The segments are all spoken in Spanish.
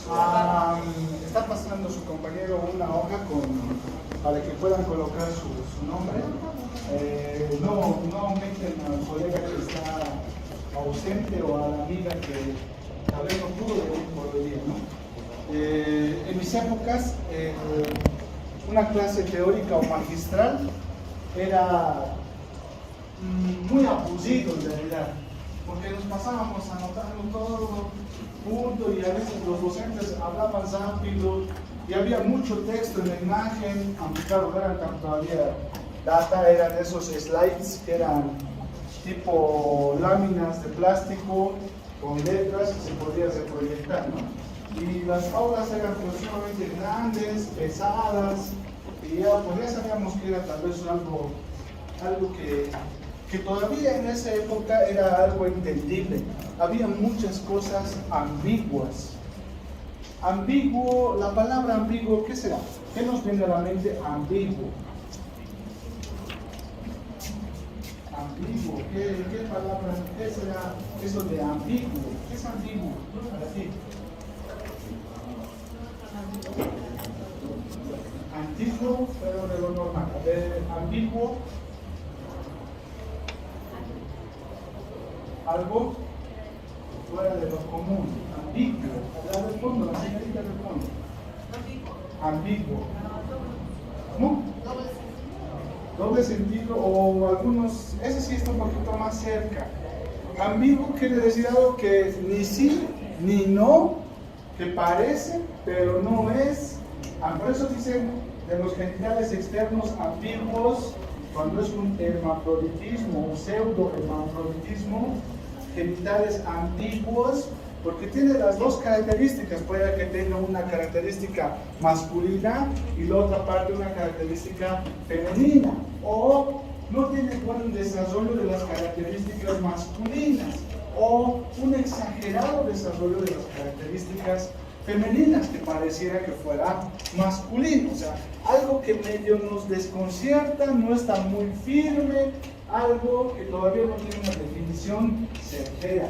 Está pasando su compañero una hoja para que puedan colocar su nombre. No omiten al colega que está ausente o a la amiga que tal vez no pudo venir por el día, ¿no? En mis épocas, una clase teórica o magistral era muy abusivo en realidad, porque nos pasábamos anotando todo punto y a veces los docentes hablaban rápido y había mucho texto en la imagen, aunque claro, no eran todavía data, eran esos slides que eran tipo láminas de plástico con letras que se podía reproyectar, ¿no? Y las aulas eran sumamente grandes, pesadas, y ya sabíamos que era tal vez algo que todavía en esa época era algo entendible. Había muchas cosas ambiguas. Ambiguo, la palabra ambiguo, ¿qué será? ¿Qué nos viene a la mente ambiguo? Ambiguo, ¿qué palabra? ¿Qué será eso de ambiguo? ¿Qué es ambiguo para ti? Antiguo, pero de lo normal. Ambiguo. Algo fuera de lo común. Ambiguo. La respondo, la señorita responde. Ambiguo. ¿Cómo? Doble sentido o algunos, ese sí está un poquito más cerca. Ambiguo quiere decir algo que ni sí ni no, que parece, pero no es. Por eso dicen de los genitales externos ambiguos, cuando es un hermafroditismo, un pseudo-hermafroditismo, genitales ambiguos, porque tiene las dos características. Puede que tenga una característica masculina y la otra parte una característica femenina, o no tiene buen desarrollo de las características masculinas, o un exagerado desarrollo de las características femeninas, que pareciera que fuera masculino. O sea, algo que medio nos desconcierta, no está muy firme, algo que todavía no tiene una definición certera.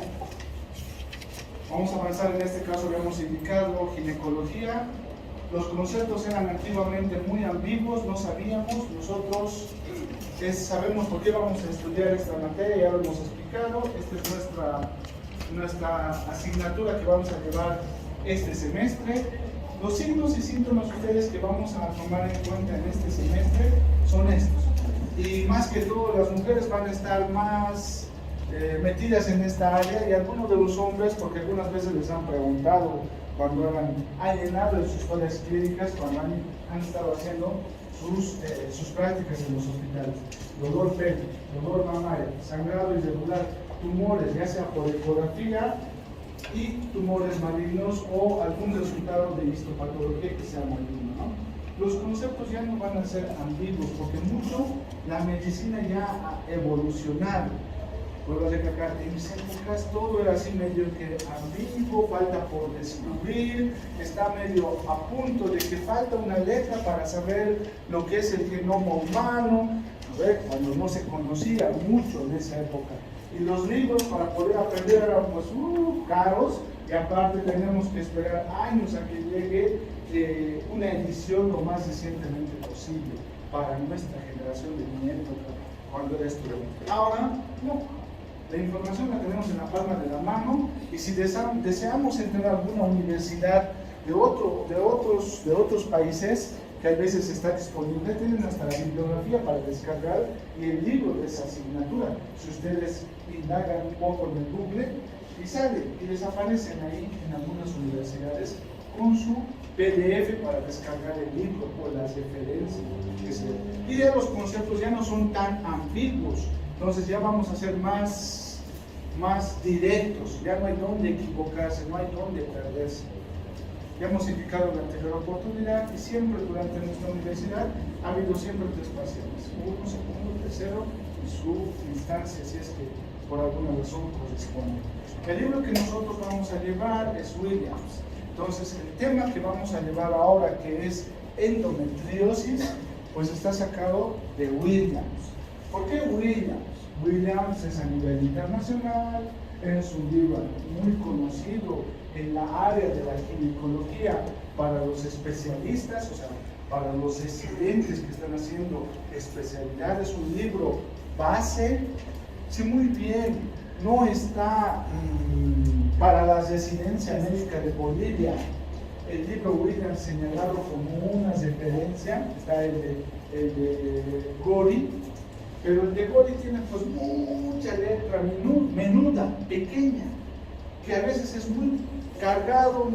Vamos a avanzar. En este caso habíamos indicado ginecología. Los conceptos eran antiguamente muy ambiguos, no sabíamos. Nosotros sabemos por qué vamos a estudiar esta materia, ya lo hemos explicado. Esta es nuestra asignatura que vamos a llevar este semestre. Los signos y síntomas ustedes que vamos a tomar en cuenta en este semestre son estos. Y más que todo, las mujeres van a estar más metidas en esta área, y algunos de los hombres, porque algunas veces les han preguntado cuando han llenado en sus historias clínicas, cuando han estado haciendo sus prácticas en los hospitales: dolor pélvico, dolor mamario, sangrado irregular, tumores, ya sea por ecografía y tumores malignos o algún resultado de histopatología que sea maligno, ¿no? Los conceptos ya no van a ser ambiguos, porque mucho la medicina ya ha evolucionado. Vuelvo a recalcar, en mis épocas todo era así medio que ambiguo, falta por descubrir, está medio a punto de que falta una letra para saber lo que es el genoma humano. A ver, cuando no se conocía mucho en esa época. Y los libros para poder aprender eran pues caros, y aparte tenemos que esperar años a que llegue una edición lo más recientemente posible para nuestra generación de mi época, cuando era estudiante. Ahora, no. La información la tenemos en la palma de la mano, y si deseamos entrar a alguna universidad de otros países, que a veces está disponible, tienen hasta la bibliografía para descargar y el libro de esa asignatura. Si ustedes indagan un poco en el Google, y sale, y les aparecen ahí en algunas universidades con su PDF para descargar el libro o las referencias. Y ya los conceptos ya no son tan ambiguos. Entonces ya vamos a ser más directos, ya no hay dónde equivocarse, no hay dónde perderse. Ya hemos indicado en la anterior oportunidad, y siempre durante nuestra universidad ha habido siempre tres parciales: uno, segundo, tercero, y su instancia, si es que por alguna razón corresponde. El libro que nosotros vamos a llevar es Williams. Entonces el tema que vamos a llevar ahora, que es endometriosis, pues está sacado de Williams. ¿Por qué Williams? Williams es a nivel internacional, Es un libro muy conocido en la área de la ginecología para los especialistas, o sea, para los residentes que están haciendo especialidad. Es un libro base. Sí, muy bien, no está para la residencia médica de Bolivia. El libro William señalado como una referencia, está el de Gori, pero el de Gori tiene pues mucha letra menuda, pequeña, que a veces es muy cargado,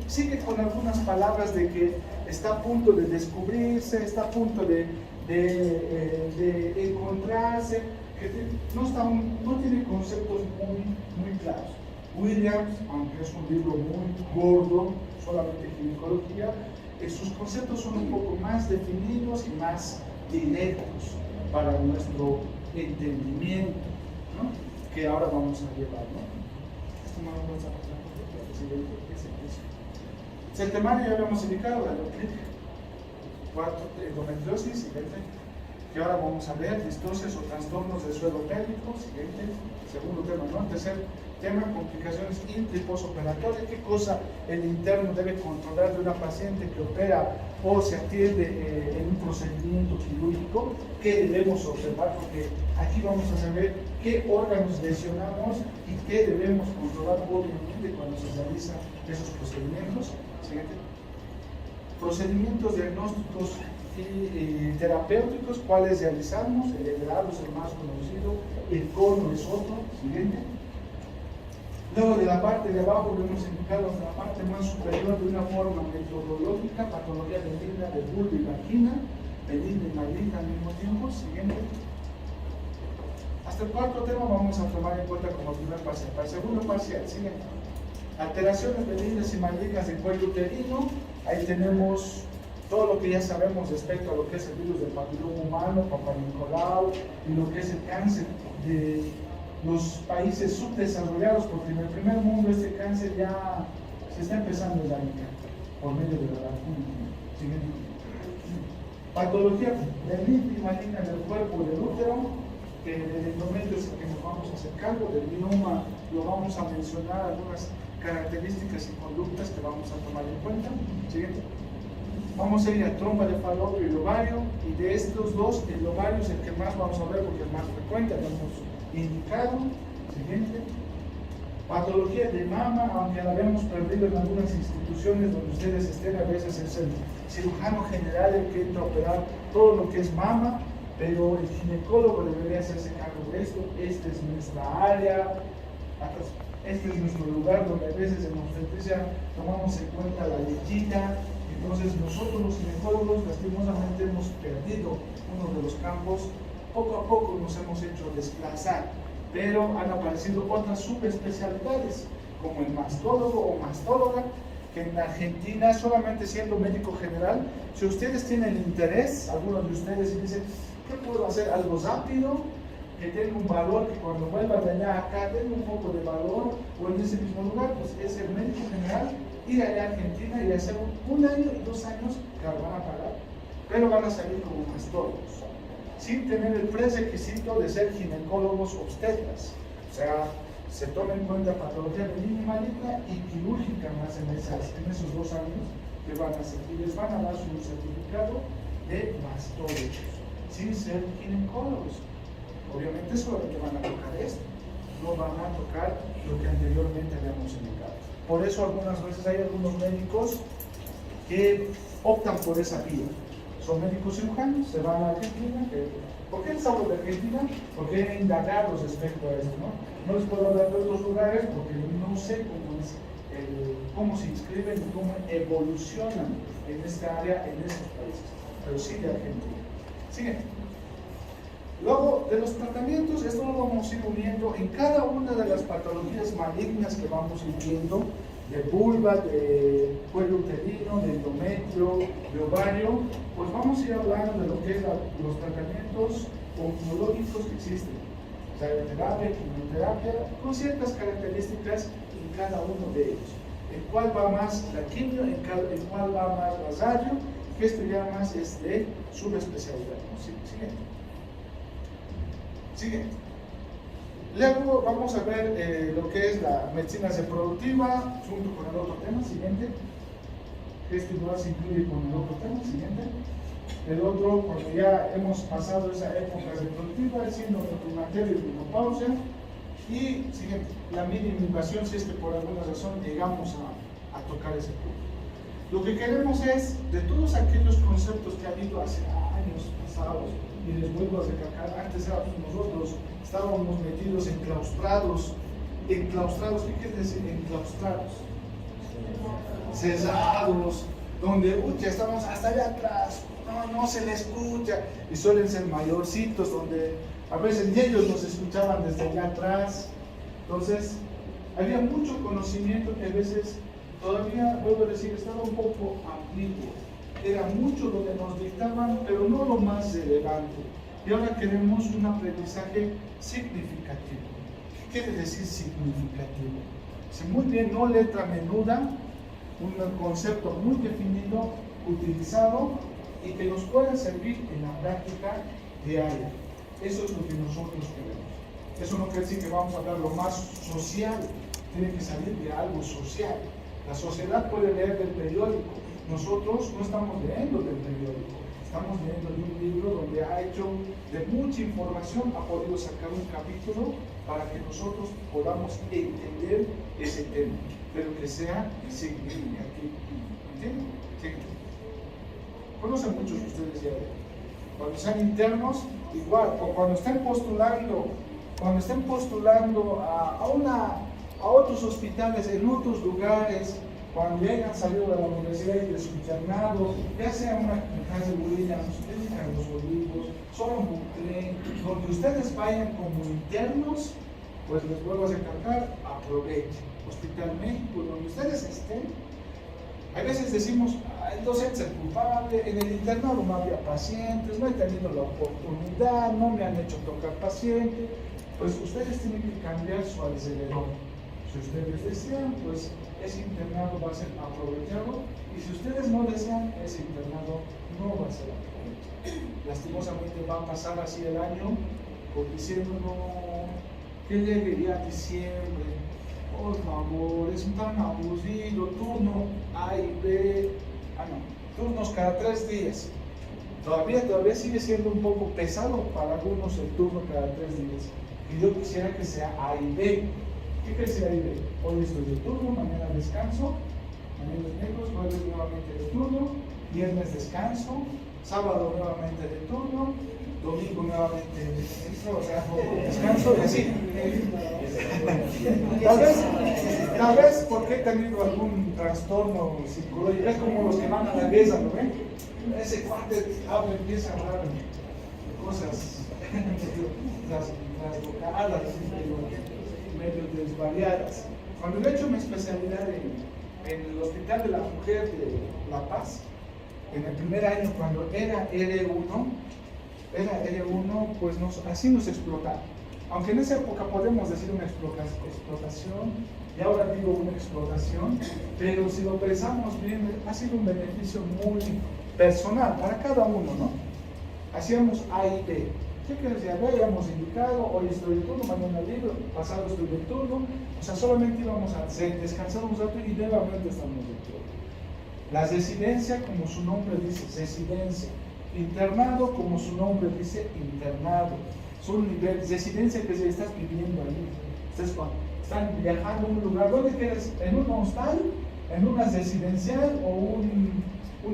sigue con algunas palabras de que está a punto de descubrirse, está a punto de encontrarse, que no tiene conceptos muy claros. Williams, aunque es un libro muy gordo, solamente ginecología, sus conceptos son un poco más definidos y más directos para nuestro entendimiento, ¿no? Que ahora vamos a llevar, ¿no? El temario ya lo hemos indicado, cuarto, endometriosis, siguiente, que ahora vamos a ver, disturbios o trastornos del suelo pélvico, siguiente, segundo tema, ¿no? Tercer tema, complicaciones intra y posoperatorias, qué cosa el interno debe controlar de una paciente que opera o se atiende en un procedimiento quirúrgico, qué debemos observar, porque aquí vamos a saber qué órganos lesionamos y qué debemos controlar obviamente cuando se realizan esos procedimientos. Siguiente. Procedimientos diagnósticos y terapéuticos, ¿cuáles realizamos? El elevado es el más conocido, el cono es otro. Siguiente. Luego de la parte de abajo lo hemos indicado en la parte más superior de una forma metodológica, patología benigna de vulva y vagina, benigna y maligna al mismo tiempo. Siguiente. Hasta el cuarto tema vamos a tomar en cuenta como primer parcial. Para el segundo parcial, siguiente. Alteraciones benignas y malignas del cuello uterino. Ahí tenemos todo lo que ya sabemos respecto a lo que es el virus del papiloma humano, Papa Nicolau, y lo que es el cáncer de los países subdesarrollados, porque en el primer mundo este cáncer ya se está empezando a erradicar por medio de la vacuna. Siguiente. Patología benigna y maligna del cuerpo del útero, que del endometrio es el que nos vamos a hacer cargo, del mioma lo vamos a mencionar, algunas características y conductas que vamos a tomar en cuenta. Siguiente. Vamos a ir a trompa de falopio y ovario, y de estos dos, el ovario es el que más vamos a ver porque es más frecuente, lo hemos indicado. Siguiente. Patología de mama, aunque la habíamos perdido en algunas instituciones donde ustedes estén, a veces es el cirujano general el que entra a operar todo lo que es mama, pero el ginecólogo debería hacerse cargo de esto. Esta es nuestra área, este es nuestro lugar donde a veces en obstetricia tomamos en cuenta la lechita. Entonces nosotros los ginecólogos lastimosamente hemos perdido uno de los campos, poco a poco nos hemos hecho desplazar, pero han aparecido otras subespecialidades como el mastólogo o mastóloga, que en Argentina, solamente siendo médico general, si ustedes tienen interés, algunos de ustedes dicen, ¿qué puedo hacer? Algo rápido, que tenga un valor, que cuando vuelva de allá acá tenga un poco de valor, o en ese mismo lugar, pues es el médico general, ir allá a Argentina y hacer un año y 2 años que van a pagar, pero van a salir como mastólogos, sin tener el prerequisito de ser ginecólogos obstetras. O sea, se toma en cuenta patología benigna y maligna y quirúrgica más en esos 2 años que van a hacer, y les van a dar su certificado de mastólogos, sin ser ginecólogos. Obviamente solamente van a tocar esto, no van a tocar lo que anteriormente habíamos indicado. Por eso algunas veces hay algunos médicos que optan por esa vía. Son médicos cirujanos, se van a Argentina. ¿Por qué les hablo de Argentina? Porque he indagado respecto a esto, ¿no? No les puedo hablar de otros lugares porque no sé cómo se inscriben y cómo evolucionan en esta área, en estos países. Pero sí de Argentina. Siguiente. Luego de los tratamientos, esto lo vamos a ir uniendo en cada una de las patologías malignas que vamos a ir viendo, de vulva, de cuello uterino, de endometrio, de ovario, pues vamos a ir hablando de lo que es los tratamientos oncológicos que existen, radioterapia, quimioterapia, con ciertas características en cada uno de ellos. En cuál va más la quimio, en cuál va más la radio, que esto ya más es de subespecialidad. Siguiente. Luego vamos a ver lo que es la medicina reproductiva, junto con el otro tema, siguiente. Este igual se incluye con el otro tema, siguiente. El otro, cuando ya hemos pasado esa época reproductiva, el síndrome prenatal y menopausia. Y siguiente, la minimización, si es que por alguna razón llegamos a tocar ese punto. Lo que queremos es, de todos aquellos conceptos que ha habido hace años pasados, y les vuelvo a recalcar, antes nosotros estábamos metidos enclaustrados. ¿Enclaustrados? ¿Qué quiere decir enclaustrados? Cerrados, donde ya estamos hasta allá atrás, no se les escucha, y suelen ser mayorcitos, donde a veces ni ellos nos escuchaban desde allá atrás. Entonces, había mucho conocimiento que a veces, todavía, vuelvo a decir, estaba un poco ambiguo. Era mucho lo que nos dictaban, pero no lo más relevante. Y ahora queremos un aprendizaje significativo. ¿Qué quiere decir significativo? Si muy bien, no letra menuda, un concepto muy definido, utilizado y que nos pueda servir en la práctica diaria. Eso es lo que nosotros queremos. Eso no quiere decir que vamos a hablar lo más social, tiene que salir de algo social. La sociedad puede leer del periódico, nosotros no estamos leyendo del periódico, estamos leyendo de un libro donde ha hecho de mucha información, ha podido sacar un capítulo para que nosotros podamos entender ese tema, pero que sea significativo. ¿Entienden? Sí. Conocen muchos de ustedes ya. Cuando sean internos, igual, o cuando estén postulando a otros hospitales, en otros lugares, cuando ya hayan salido de la universidad y de su internado, ya sea una casa de Williams, en Los Olivos, solo en Buclé, donde ustedes vayan como internos, pues les vuelvo a recalcar, aprovechen. Hospital México, donde ustedes estén, a veces decimos, el docente es el culpable, en el internado no había pacientes, no he tenido la oportunidad, no me han hecho tocar paciente. Pues ustedes tienen que cambiar su alrededor. Si ustedes desean, pues ese internado va a ser aprovechado, y si ustedes no desean, ese internado no va a ser aprovechado. Lastimosamente va a pasar así el año, diciendo, no, que llegue ya diciembre, por favor, es tan aburrido, turno A y B, turnos cada 3 días. Todavía sigue siendo un poco pesado para algunos el turno cada 3 días. Y yo quisiera que sea A y B. ¿Qué quiere decir A y B? Hoy estoy de turno, mañana descanso, mañana es miércoles, jueves nuevamente de turno, viernes descanso, sábado nuevamente de turno, domingo nuevamente descanso, y así. Tal vez porque he tenido algún trastorno psicológico, es como los que van a la guerra, ¿no ven? Ese cuate empieza a hablar de cosas traslocadas, medio desvariadas. Cuando yo he hecho mi especialidad en el Hospital de la Mujer de La Paz, en el primer año, cuando era L1, pues así nos explotaron. Aunque en esa época podemos decir una explotación, y ahora digo una explotación, pero si lo pensamos bien, ha sido un beneficio muy personal para cada uno, ¿no? Hacíamos A y B. ¿Qué quiere decir? Ya hemos indicado, hoy estoy de turno, mañana libre, pasado estoy de turno, o sea, solamente íbamos a descansar un rato y nuevamente estamos de turno. La residencia, como su nombre dice, residencia. Internado, como su nombre dice, internado. Son niveles, residencia que estás viviendo ahí. Ustedes están viajando a un lugar, ¿dónde quieres? ¿En un hostal? ¿En una residencial o un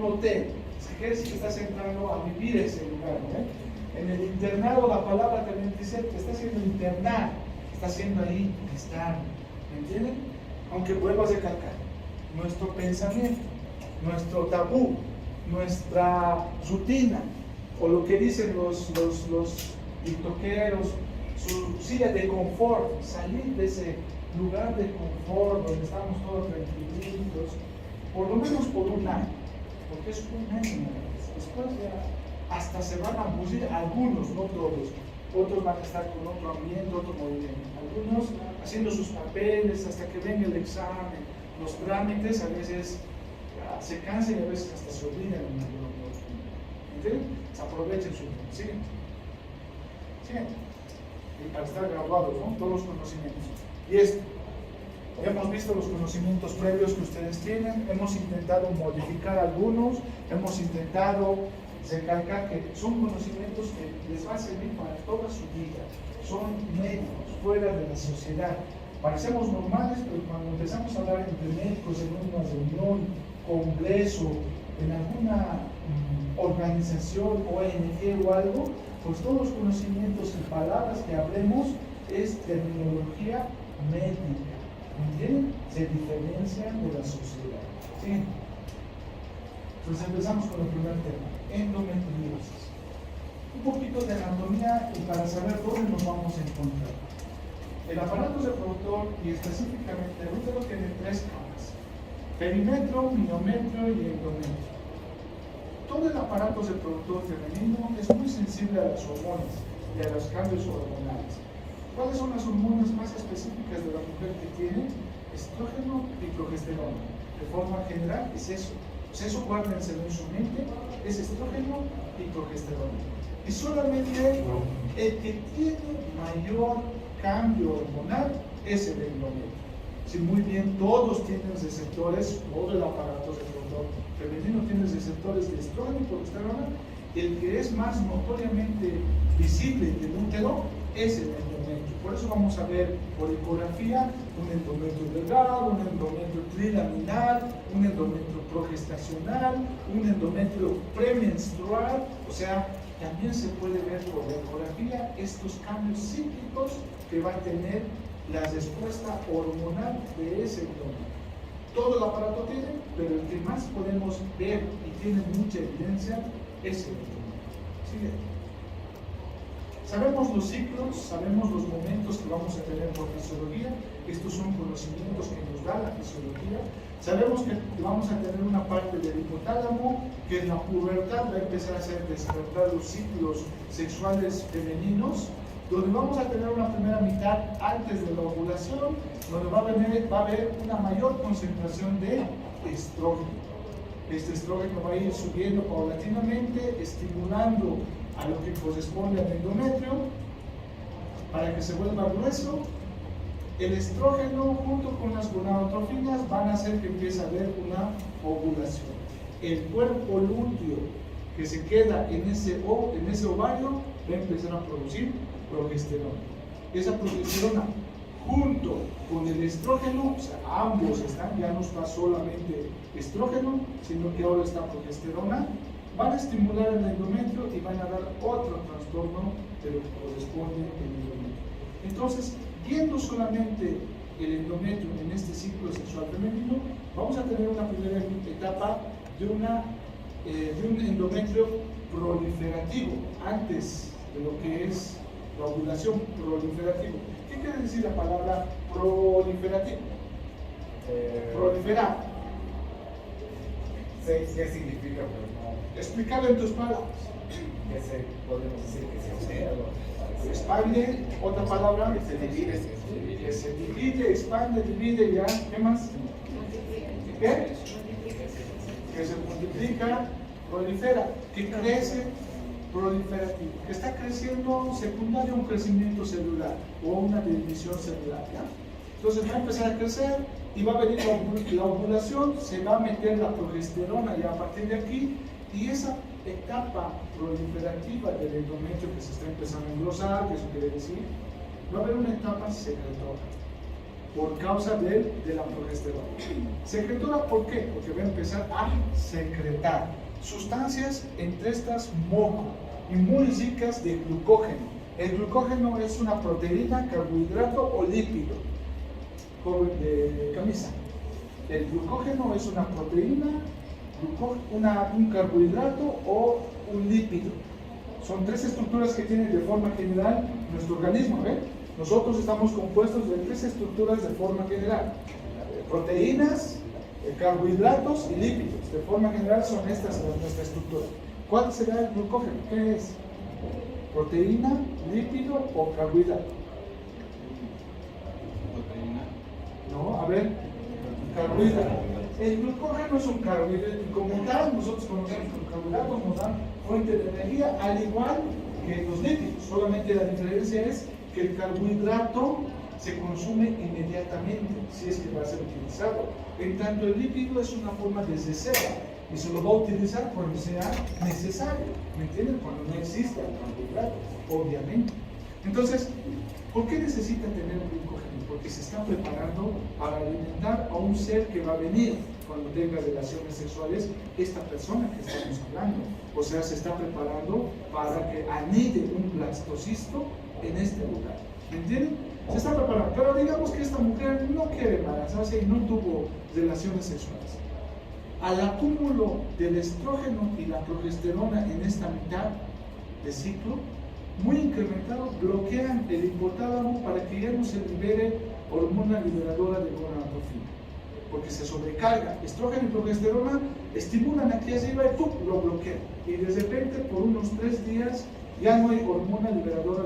hotel? O quiere decir que estás entrando a vivir ese lugar, ¿no? En el internado la palabra también dice que está haciendo internar, está haciendo ahí estar, ¿me entienden? Aunque vuelvo a recalcar, nuestro pensamiento, nuestro tabú, nuestra rutina, o lo que dicen los tiktokeros, su silla de confort, salir de ese lugar de confort donde estamos todos tranquilitos, por lo menos por un año, porque es un año, después ya hasta se van a aburrir algunos, no todos. Otros van a estar con otro ambiente, otro movimiento. Algunos haciendo sus papeles hasta que venga el examen. Los trámites a veces se cansan y a veces hasta se olvidan en algunos momentos. ¿Entienden? Se aprovechen su tiempo. Siguen. y para estar graduados, ¿no? Todos los conocimientos. Y esto, hemos visto los conocimientos previos que ustedes tienen, hemos intentado modificar algunos, hemos intentado recalcar que son conocimientos que les va a servir para toda su vida, son médicos fuera de la sociedad. Parecemos normales, pero cuando empezamos a hablar entre médicos en una reunión, congreso, en alguna organización, ONG o algo, pues todos los conocimientos y palabras que hablemos es terminología médica, ¿entienden? Se diferencian de la sociedad. ¿Sí? Entonces empezamos con el primer tema, endometriosis. Un poquito de anatomía y para saber dónde nos vamos a encontrar. El aparato reproductor y específicamente el útero tiene tres capas: perimetro, miometrio y endometrio. Todo el aparato reproductor femenino es muy sensible a las hormonas y a los cambios hormonales. ¿Cuáles son las hormonas más específicas de la mujer que tiene? Estrógeno y progesterona. De forma general es eso. Pues eso guárdenselo en su mente, es estrógeno y progesterona. Y solamente el que tiene mayor cambio hormonal es el endometrio. Si muy bien todos tienen receptores, todo el aparato reproductor femenino tiene receptores de estrógeno y progesterona, el que es más notoriamente visible del útero es el endometrio. Por eso vamos a ver por ecografía un endometrio delgado, un endometrio trilaminar, un endometrio progestacional, un endometrio premenstrual, o sea, también se puede ver por la ecografía estos cambios cíclicos que va a tener la respuesta hormonal de ese endometrio. Todo el aparato tiene, pero el que más podemos ver y tiene mucha evidencia es el endometrio. ¿Sigue? Sabemos los ciclos, sabemos los momentos que vamos a tener por fisiología. Estos son conocimientos que nos da la fisiología. Sabemos que vamos a tener una parte del hipotálamo, que en la pubertad va a empezar a hacer despertar los ciclos sexuales femeninos, donde vamos a tener una primera mitad antes de la ovulación, donde va a haber una mayor concentración de estrógeno. Este estrógeno va a ir subiendo paulatinamente, estimulando a lo que corresponde al endometrio para que se vuelva grueso. El estrógeno junto con las gonadotrofinas van a hacer que empiece a haber una ovulación. El cuerpo lúteo que se queda en ese ovario va a empezar a producir progesterona. Esa progesterona junto con el estrógeno, o sea, ambos están, ya no está solamente estrógeno, sino que ahora está progesterona, van a estimular el endometrio y van a dar otro trastorno de lo que corresponde al endometrio. Entonces, viendo solamente el endometrio en este ciclo sexual femenino, vamos a tener una primera etapa de un endometrio proliferativo, antes de lo que es la ovulación. Proliferativo. ¿Qué quiere decir la palabra proliferativo? Proliferar. ¿Qué significa? Explícalo en tus palabras. Podemos decir que se expande. Expande, otra palabra. Que se divide. Que se divide, expande, divide, ya. ¿Qué más? ¿Qué? Que se multiplica, prolifera, que crece, proliferativo, que está creciendo secundario a un crecimiento celular o una división celular, ¿ya? Entonces va a empezar a crecer y va a venir la ovulación, se va a meter la progesterona ya a partir de aquí, y esa etapa proliferativa del endometrio que se está empezando a engrosar, que eso quiere decir, va a haber una etapa secretora por causa de la progesterona. Secretora, ¿por qué? Porque va a empezar a secretar sustancias, entre estas moco, y muy ricas de glucógeno. El glucógeno es una proteína, carbohidrato o lípido. Joven de camisa. El glucógeno es una proteína, un carbohidrato o un lípido. Son tres estructuras que tiene de forma general nuestro organismo. Nosotros estamos compuestos de tres estructuras de forma general: proteínas, carbohidratos y lípidos. De forma general son estas nuestra estructura. ¿Cuál será el glucógeno? ¿Qué es? ¿Proteína, lípido o carbohidrato? Proteína. No, a ver, carbohidrato. El glucógeno es un carbohidrato y como tal nosotros conocemos que los carbohidratos nos dan fuente de energía, al igual que los lípidos. Solamente la diferencia es que el carbohidrato se consume inmediatamente, si es que va a ser utilizado. En tanto, el lípido es una forma de reserva y se lo va a utilizar cuando sea necesario, ¿me entienden? Cuando no exista el carbohidrato, obviamente. Entonces, ¿por qué necesita tener glucógeno? Porque se está preparando para alimentar a un ser que va a venir cuando tenga relaciones sexuales, esta persona que estamos hablando. O sea, se está preparando para que anide un blastocisto en este lugar. ¿Me entienden? Se está preparando. Pero digamos que esta mujer no quiere embarazarse y no tuvo relaciones sexuales. Al acúmulo del estrógeno y la progesterona en esta mitad de ciclo, muy incrementado, bloquean el hipotálamo para que ya no se libere hormona liberadora de gonadotropina, porque se sobrecarga. Estrógeno y progesterona estimulan aquí arriba y ¡pum!, lo bloquean. Y de repente, por unos 3 días, ya no hay hormona liberadora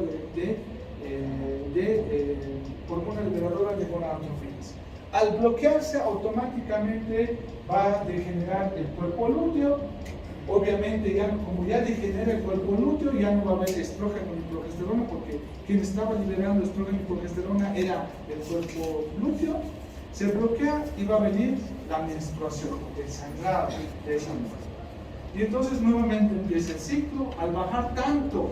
hormona liberadora de gonadotrofinas. Al bloquearse, automáticamente va a degenerar el cuerpo lúteo. Obviamente, como ya degenera el cuerpo lúteo, ya no va a haber estrógeno ni progesterona, porque quien estaba liberando estrógeno y progesterona era el cuerpo lúteo. Se bloquea y va a venir la menstruación, el sangrado de esa mujer. Y entonces nuevamente empieza el ciclo. Al bajar tanto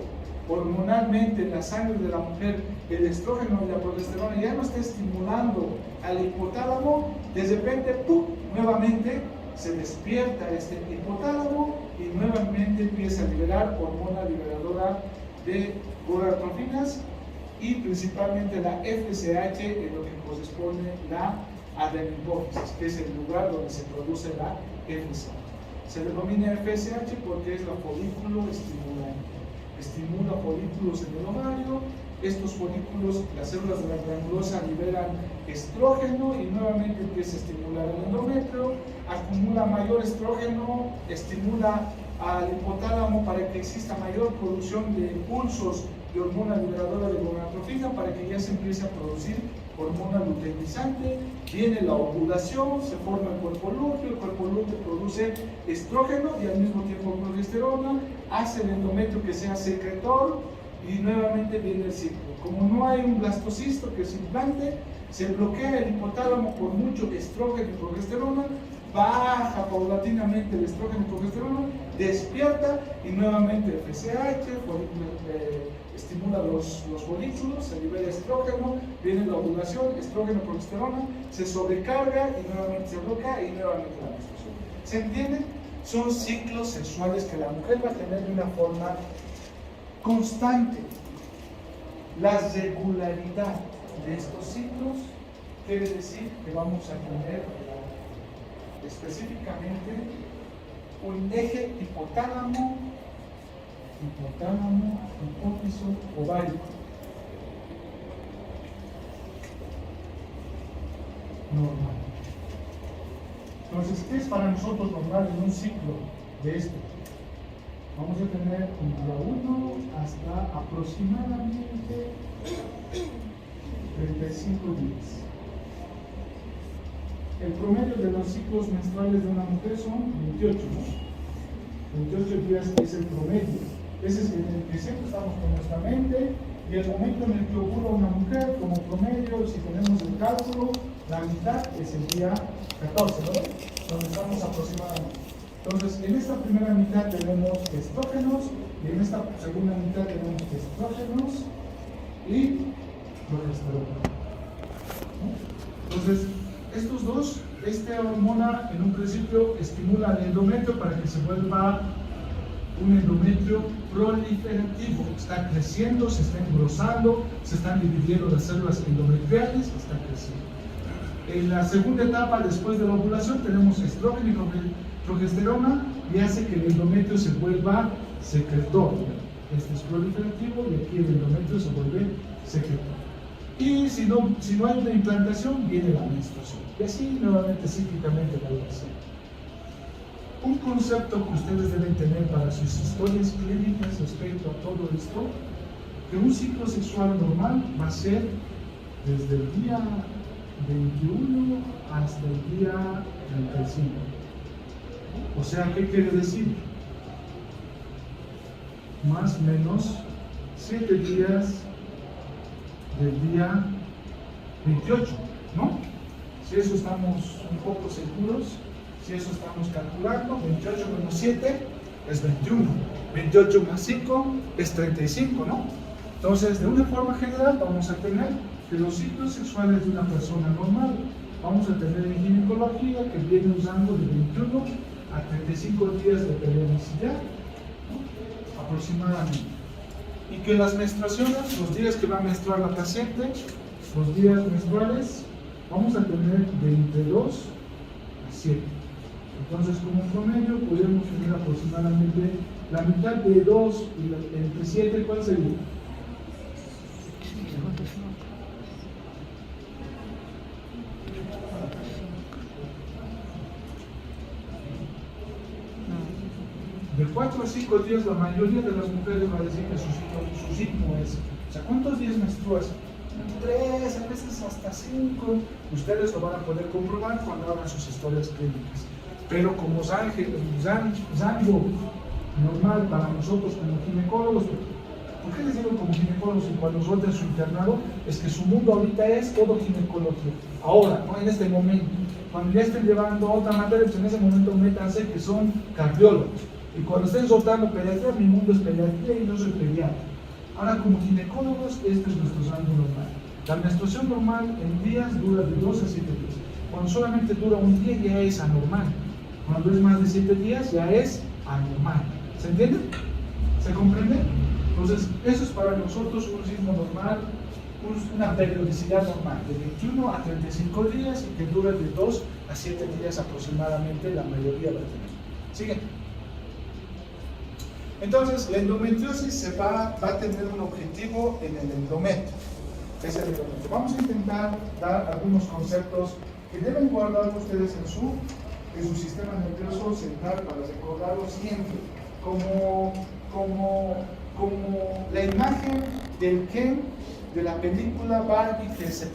hormonalmente en la sangre de la mujer el estrógeno y la progesterona ya no está estimulando al hipotálamo, de repente, ¡pum!, nuevamente se despierta este hipotálamo y nuevamente empieza a liberar hormona liberadora de gonadotrofinas y principalmente la FSH, en lo que corresponde la adenohipófisis, que es el lugar donde se produce la FSH. Se denomina FSH porque es la folículo estimulante. Estimula folículos en el ovario. Estos folículos, las células de la granulosa liberan estrógeno y nuevamente empieza a estimular el endometrio, acumula mayor estrógeno, estimula al hipotálamo para que exista mayor producción de impulsos de hormona liberadora de gonadotrofina para que ya se empiece a producir hormona luteinizante. Viene la ovulación, se forma el cuerpo lúteo produce estrógeno y al mismo tiempo progesterona, hace el endometrio que sea secretor y nuevamente viene el ciclo. Como no hay un blastocisto que se implante, se bloquea el hipotálamo por mucho estrógeno y progesterona, baja paulatinamente el estrógeno y progesterona, despierta y nuevamente FSH, estimula los folículos, se libera estrógeno, viene la ovulación, estrógeno, progesterona, se sobrecarga y nuevamente se bloquea y nuevamente la menstruación. ¿Se entiende? Son ciclos sexuales que la mujer va a tener de una forma constante. La regularidad de estos ciclos quiere decir que vamos a tener específicamente un eje hipotálamo, hipófiso, ovario. Normal. Entonces, ¿qué es para nosotros normal en un ciclo de esto? Vamos a tener un día 1 hasta aproximadamente 35 días. El promedio de los ciclos menstruales de una mujer son 28, ¿no? 28 días es el promedio. Ese es en el que siempre estamos con nuestra mente, y el momento en el que ovula una mujer, como promedio, si tenemos el cálculo, la mitad es el día 14, ¿no? Donde estamos aproximadamente. Entonces, en esta primera mitad tenemos estrógenos, y en esta segunda mitad tenemos estrógenos y progesterona, ¿no? Entonces, estos dos, esta hormona en un principio estimula el endometrio para que se vuelva un endometrio proliferativo. Está creciendo, se está engrosando, se están dividiendo las células endometriales, está creciendo. En la segunda etapa, después de la ovulación, tenemos estrógeno y progesterona y hace que el endometrio se vuelva secretor. Este es proliferativo y aquí el endometrio se vuelve secretor. Y si no hay una implantación, viene la menstruación. Y así nuevamente cíclicamente vuelve a ser. Un concepto que ustedes deben tener para sus historias clínicas respecto a todo esto, que un ciclo sexual normal va a ser desde el día 21 hasta el día 35. O sea, ¿qué quiere decir? Más o menos 7 días del día 28, ¿no? Si eso estamos un poco seguros, si eso estamos calculando, 28 menos 7 es 21, 28 más 5 es 35, ¿no? Entonces, de una forma general, vamos a tener que los ciclos sexuales de una persona normal, vamos a tener en ginecología que viene usando de 21 a 35 días de periodicidad, ¿no? Aproximadamente. Y que las menstruaciones, los días que va a menstruar la paciente, los días menstruales, vamos a tener de entre 2 a 7. Entonces, como promedio, podemos tener aproximadamente la mitad de 2 y entre 7, ¿cuál sería? De 4 a 5 días, la mayoría de las mujeres va a decir que su ritmo es. O sea, ¿cuántos días menstruas? 3, a veces hasta 5. Ustedes lo van a poder comprobar cuando hagan sus historias clínicas. Pero como zango normal para nosotros como ginecólogos, ¿por qué les digo como ginecólogos y cuando suelten su internado? Es que su mundo ahorita es todo ginecología. Ahora, ¿no? En este momento, cuando ya estén llevando otra materia, pues en ese momento métanse que son cardiólogos. Y cuando estén soltando pediatría, mi mundo es pediatría y no soy pediatra. Ahora, como ginecólogos, este es nuestro rango normal. La menstruación normal en días dura de 2 a 7 días. Cuando solamente dura un día ya es anormal. Cuando es más de 7 días ya es anormal. ¿Se entiende? ¿Se comprende? Entonces, eso es para nosotros un ritmo normal, una periodicidad normal, de 21 a 35 días y que dura de 2 a 7 días aproximadamente, la mayoría va a tener. ¿Sigue? Entonces, la endometriosis va a tener un objetivo en el endometrio. Es el endometrio. Vamos a intentar dar algunos conceptos que deben guardar ustedes en su sistema nervioso central para recordarlo siempre. Como la imagen del Ken de la película Barbie que se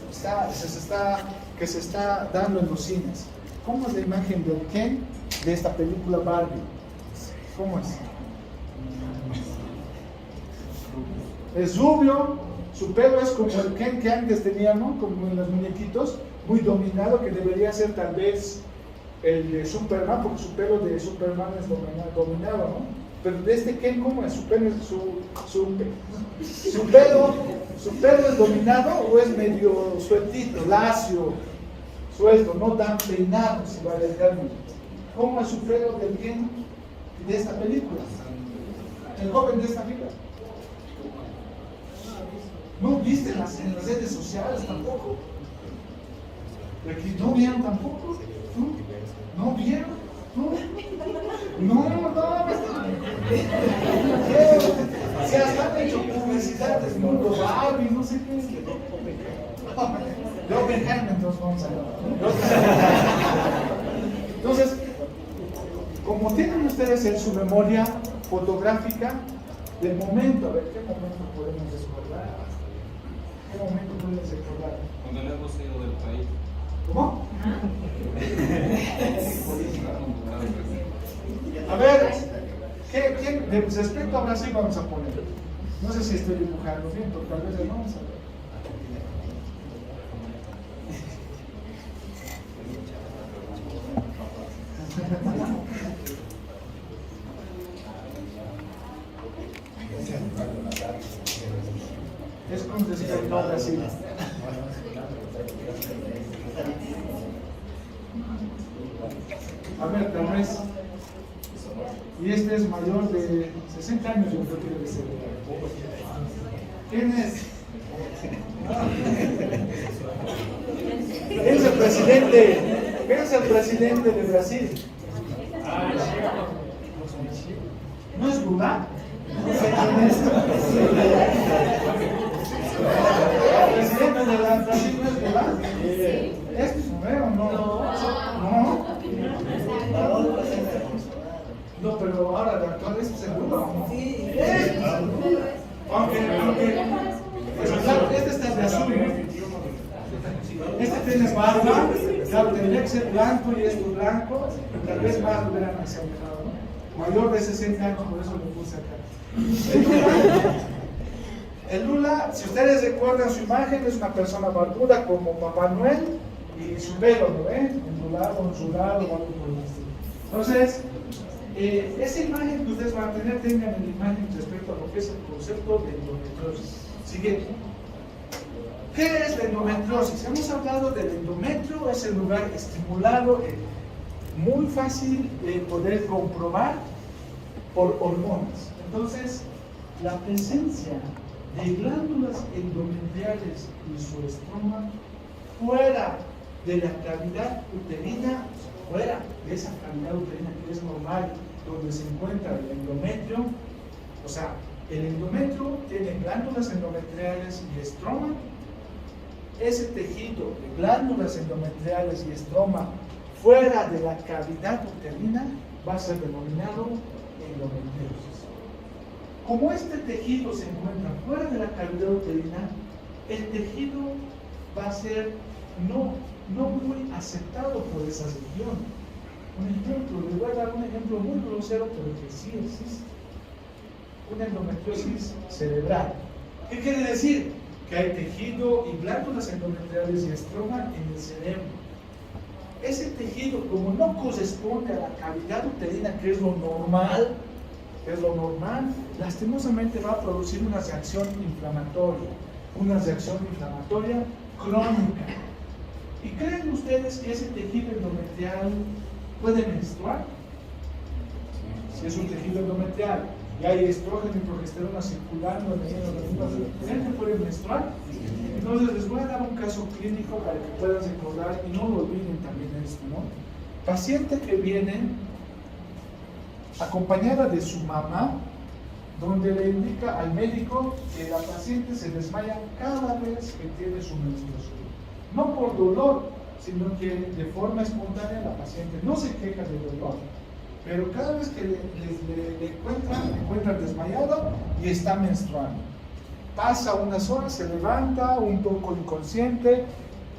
está dando en los cines. ¿Cómo es la imagen del Ken de esta película Barbie? ¿Cómo es? Es rubio, su pelo es como el Ken que antes teníamos, como en los muñequitos, muy dominado, que debería ser tal vez el de Superman, porque su pelo de Superman es dominado, ¿no? Pero de este Ken, ¿cómo es? ¿Su pelo es dominado o es medio sueltito, lacio, suelto, no tan peinado, si vale el término? ¿Cómo es su pelo del Ken de esta película? El joven de esta vida. ¿No viste en las redes sociales tampoco? ¿No vieron tampoco? ¿No vieron? No. Se han hecho publicidades, mundo Barbie, no sé qué. Yo entonces vamos a ver. Entonces, como tienen ustedes en su memoria fotográfica del momento, a ver qué momento podemos recordar. ¿Qué momento pueden recordar? Cuando no hemos ido del país. ¿Cómo? A ver, respecto a Brasil vamos a poner. No sé si estoy dibujando bien, pero tal vez vamos a ver. Es con respecto a Brasil. A ver, tal vez. Y este es mayor de 60 años, yo creo que debe ser. ¿Quién es? ¿Quién es el presidente? ¿Quién es el presidente de Brasil? ¿No es Lula? No sé quién es. ¿El presidente de Brasil no es Lula? ¿Es o no? No. No, pero ahora de actual es seguro, ¿no? Sí. Aunque pues claro, este está de azul, ¿no? Este tiene barba, claro, tendría que ser blanco y esto blanco, tal vez más lo hubieran asemejado, ¿no? Mayor de 60 años, por eso lo puse acá. El Lula, si ustedes recuerdan su imagen, es una persona barbuda como Papá Noel y su pelo, ¿no ven? Ondulado, ondulado, algo por el estilo. Entonces, esa imagen que ustedes van a tener, tengan en la imagen respecto a lo que es el concepto de endometriosis. Siguiente. ¿Qué es la endometriosis? Hemos hablado del endometrio, es el lugar estimulado, muy fácil de poder comprobar por hormonas. Entonces, la presencia de glándulas endometriales y su estroma fuera de la cavidad uterina, fuera de esa cavidad uterina que es normal, donde se encuentra el endometrio, o sea, el endometrio tiene glándulas endometriales y estroma. Ese tejido de glándulas endometriales y estroma fuera de la cavidad uterina va a ser denominado endometriosis. Como este tejido se encuentra fuera de la cavidad uterina, el tejido va a ser no muy aceptado por esa región. Un ejemplo, les voy a dar un ejemplo muy grosero, pero que sí existe. Una endometriosis cerebral. ¿Qué quiere decir? Que hay tejido y glándulas endometriales y estroma en el cerebro. Ese tejido, como no corresponde a la cavidad uterina, que es lo normal, lastimosamente va a producir una reacción inflamatoria crónica. ¿Y creen ustedes que ese tejido endometrial puede menstruar? Si es un tejido endometrial y hay estrógeno y progesterona circulando en el organismo, ¿creen que puede menstruar? Entonces les voy a dar un caso clínico para que puedan recordar y no lo olviden también esto, ¿no? Paciente que viene acompañada de su mamá, donde le indica al médico que la paciente se desmaya cada vez que tiene su menstruación. No por dolor, sino que de forma espontánea la paciente no se queja de dolor, pero cada vez que le encuentran desmayada y está menstruando. Pasa unas horas, se levanta un poco inconsciente,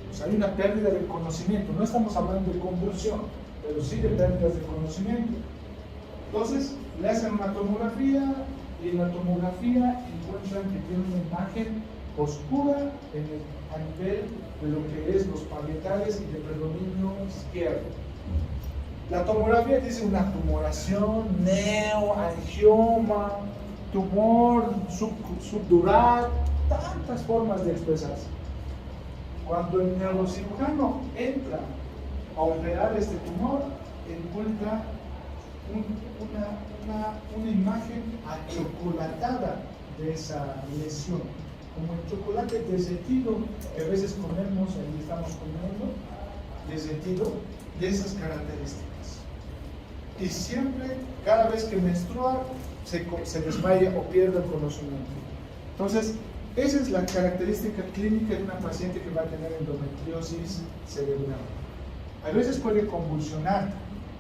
pues hay una pérdida de conocimiento. No estamos hablando de convulsión, pero sí de pérdidas de conocimiento. Entonces le hacen una tomografía y en la tomografía encuentran que tiene una imagen oscura a nivel de lo que es los parietales y de predominio izquierdo. La tomografía dice una tumoración, neoangioma, tumor subdural, tantas formas de expresarse. Cuando el neurocirujano entra a operar este tumor, encuentra una imagen achocolatada de esa lesión, como el chocolate derretido que a veces comemos, ahí estamos comiendo, derretido, de esas características. Y siempre, cada vez que menstrua, se desmaya o pierde el conocimiento. Entonces, esa es la característica clínica de una paciente que va a tener endometriosis cerebral. A veces puede convulsionar,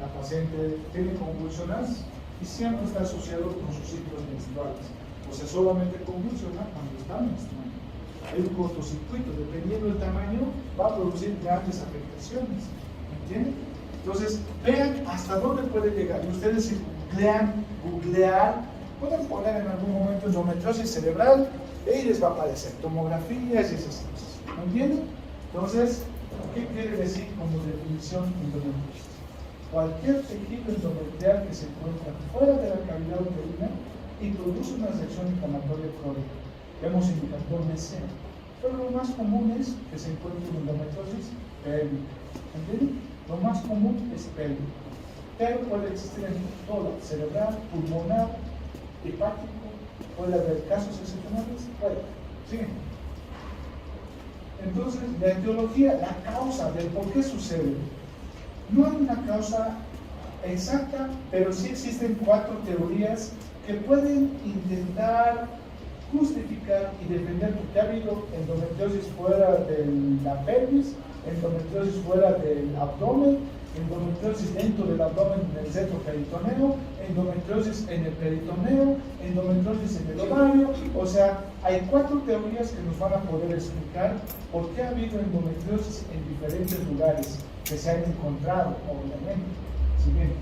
la paciente tiene convulsiones y siempre está asociado con sus ciclos menstruales. O sea, solamente convulsiona cuando está menstruando. Hay un cortocircuito, dependiendo del tamaño, va a producir grandes afectaciones. ¿Entienden? Entonces, vean hasta dónde puede llegar. Y ustedes si googlear, pueden poner en algún momento endometriosis cerebral y les va a aparecer tomografías y esas cosas. ¿Me entienden? Entonces, ¿qué quiere decir como definición endometriosis? Cualquier tejido endometrial que se encuentra fuera de la cavidad uterina y produce una reacción inflamatoria crónica. Hemos indicado mesera. Pero lo más común es que se encuentre en endometriosis pélvica. ¿Entienden? Lo más común es pélvica. Pero puede existir en todo, cerebral, pulmonar, hepático, puede haber casos excepcionales, puede. ¿Sí? Entonces, la etiología, la causa del por qué sucede. No hay una causa exacta, pero sí existen 4 teorías que pueden intentar justificar y defender que ha habido endometriosis fuera de la pelvis, endometriosis fuera del abdomen, endometriosis dentro del abdomen en el centro peritoneo, endometriosis en el peritoneo, endometriosis en el ovario. O sea, hay 4 teorías que nos van a poder explicar por qué ha habido endometriosis en diferentes lugares que se han encontrado, obviamente. ¿Sí bien?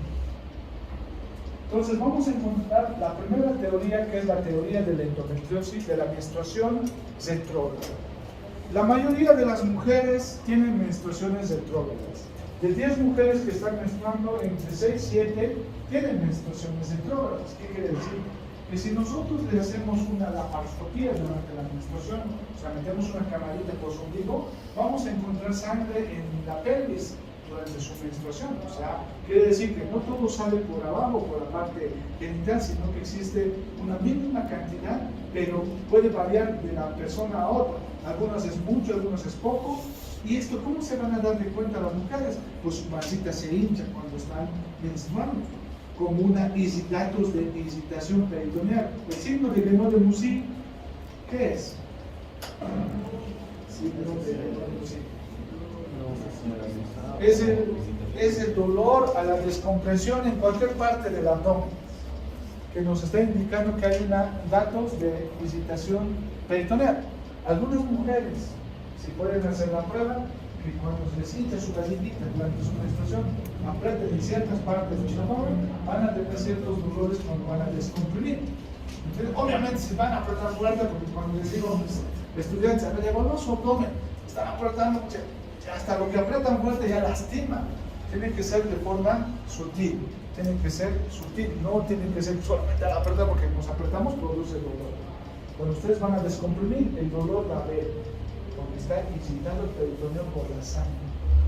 Entonces vamos a encontrar la primera teoría, que es la teoría de la endometriosis, de la menstruación retrógrada. La mayoría de las mujeres tienen menstruaciones retrógradas. De 10 mujeres que están menstruando, entre 6 y 7 tienen menstruaciones retrógradas. ¿Qué quiere decir? Que si nosotros le hacemos una laparoscopía durante la menstruación, o sea, metemos una camarita por su ombligo, vamos a encontrar sangre en la pelvis durante su menstruación. O sea, quiere decir que no todo sale por abajo, por la parte genital, sino que existe una mínima cantidad, pero puede variar de la persona a otra. Algunas es mucho, algunas es poco. ¿Y esto cómo se van a dar de cuenta las mujeres? Pues su pancita se hincha cuando están menstruando, como datos de excitación peritoneal. El signo de Guénon de Mussy, ¿qué es? Signo de Guénon de Mussy. Es el dolor a la descompresión en cualquier parte del abdomen, que nos está indicando que hay datos de excitación peritoneal. Algunas mujeres, si pueden hacer la prueba, que cuando se les hincha su galletita durante su menstruación, aprieten en ciertas partes de su abdomen, van a tener ciertos dolores cuando van a descomprimir. Entonces, obviamente se van a apretar fuerte, porque cuando les digo a mis estudiantes, a ver, no su abdomen, están apretando, hasta lo que apretan fuerte ya lastima. Tiene que ser de forma sutil, no tiene que ser solamente al apretar, porque nos apretamos produce dolor. Cuando ustedes van a descomprimir, el dolor va a haber, porque está excitado el peritoneo por la sangre.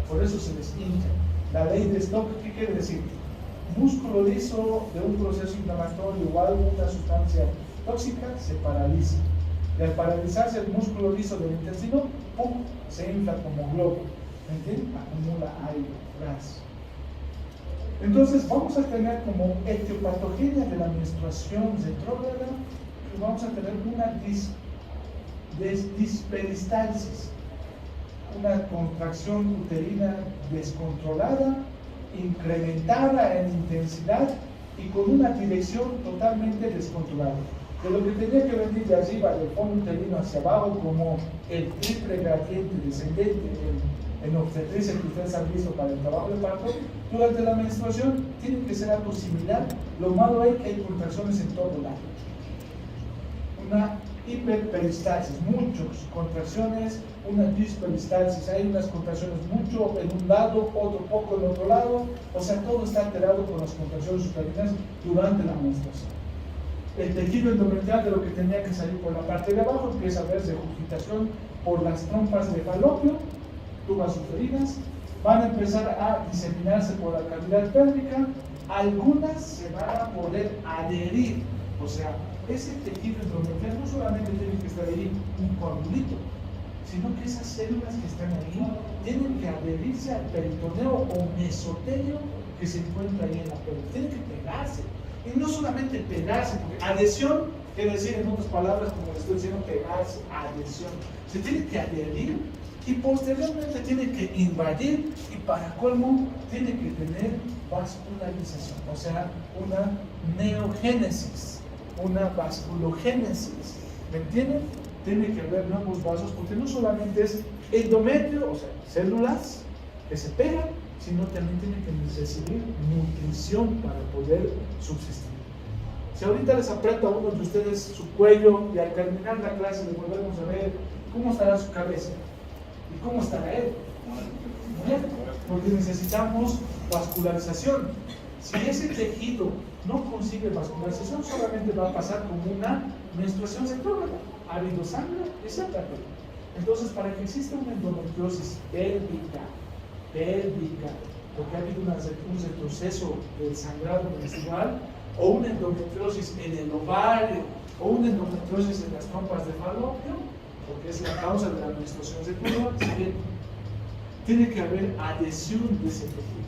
Por eso se les hincha. La ley de Stock, ¿qué quiere decir? Músculo liso de un proceso inflamatorio o alguna sustancia tóxica se paraliza. Y al paralizarse el músculo liso del intestino, ¡pum!, se infla como globo. ¿Me entienden? Acumula aire, gas. Entonces vamos a tener como etiopatogenia de la menstruación retrógrada, vamos a tener una disperistalsis, una contracción uterina descontrolada, incrementada en intensidad y con una dirección totalmente descontrolada. De lo que tenía que venir de arriba, del fondo uterino hacia abajo, como el triple gradiente descendente en obstetricia que ustedes han visto para el trabajo de parto, durante la menstruación tiene que ser algo similar. Lo malo es que hay contracciones en todo lado. Una hiperperistalsis, muchas contracciones, una disperistalsis, hay unas contracciones mucho en un lado, otro poco en otro lado, o sea, todo está alterado con las contracciones uterinas durante la menstruación. El tejido endometrial, de lo que tenía que salir por la parte de abajo, empieza a verse regurgitación por las trompas de falopio, tubas uterinas, van a empezar a diseminarse por la cavidad pélvica, algunas se van a poder adherir, o sea, ese tejido endometrial no solamente tiene que estar ahí un coagulito, sino que esas células que están ahí tienen que adherirse al peritoneo o mesotelio que se encuentra ahí en la pelvis, tienen que pegarse. Y no solamente pegarse, porque adhesión quiere decir, en otras palabras, como les estoy diciendo, pegarse, adhesión. Se tiene que adherir y posteriormente tiene que invadir y para colmo tiene que tener vascularización, o sea, una neogénesis, una vasculogénesis. ¿Me entienden? Tiene que haber nuevos vasos, porque no solamente es endometrio, o sea, células que se pegan, sino también tiene que recibir nutrición para poder subsistir. Si ahorita les aprieto a uno de ustedes su cuello y al terminar la clase les volvemos a ver cómo estará su cabeza y cómo estará él. ¿Bien? Porque necesitamos vascularización. Si ese tejido no consigue vascularización, solamente va a pasar como una menstruación retrógrada. Ha habido sangre y se ha perdido. Entonces, para que exista una endometriosis pélvica, porque ha habido un retroceso del sangrado menstrual, o una endometriosis en el ovario, o una endometriosis en las trompas de falopio, porque es la causa de la menstruación retrógrada, tiene que haber adhesión de ese tejido.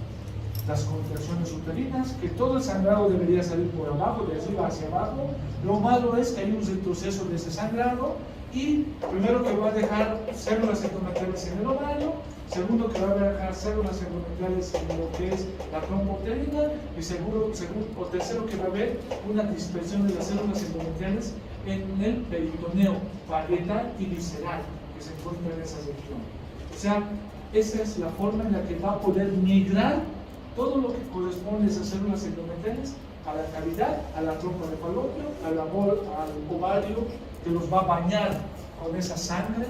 Las contracciones uterinas, que todo el sangrado debería salir por abajo, de arriba hacia abajo. Lo malo es que hay un retroceso de ese sangrado y primero que va a dejar células endometriales en el ovario, segundo que va a dejar células endometriales en lo que es la trompa uterina y tercero que va a haber una dispersión de las células endometriales en el peritoneo parietal y visceral que se encuentra en esa región. O sea, esa es la forma en la que va a poder migrar todo lo que corresponde a esas células endometriales, a la cavidad, a la trompa de falopio, al ovario, que los va a bañar con esa sangre,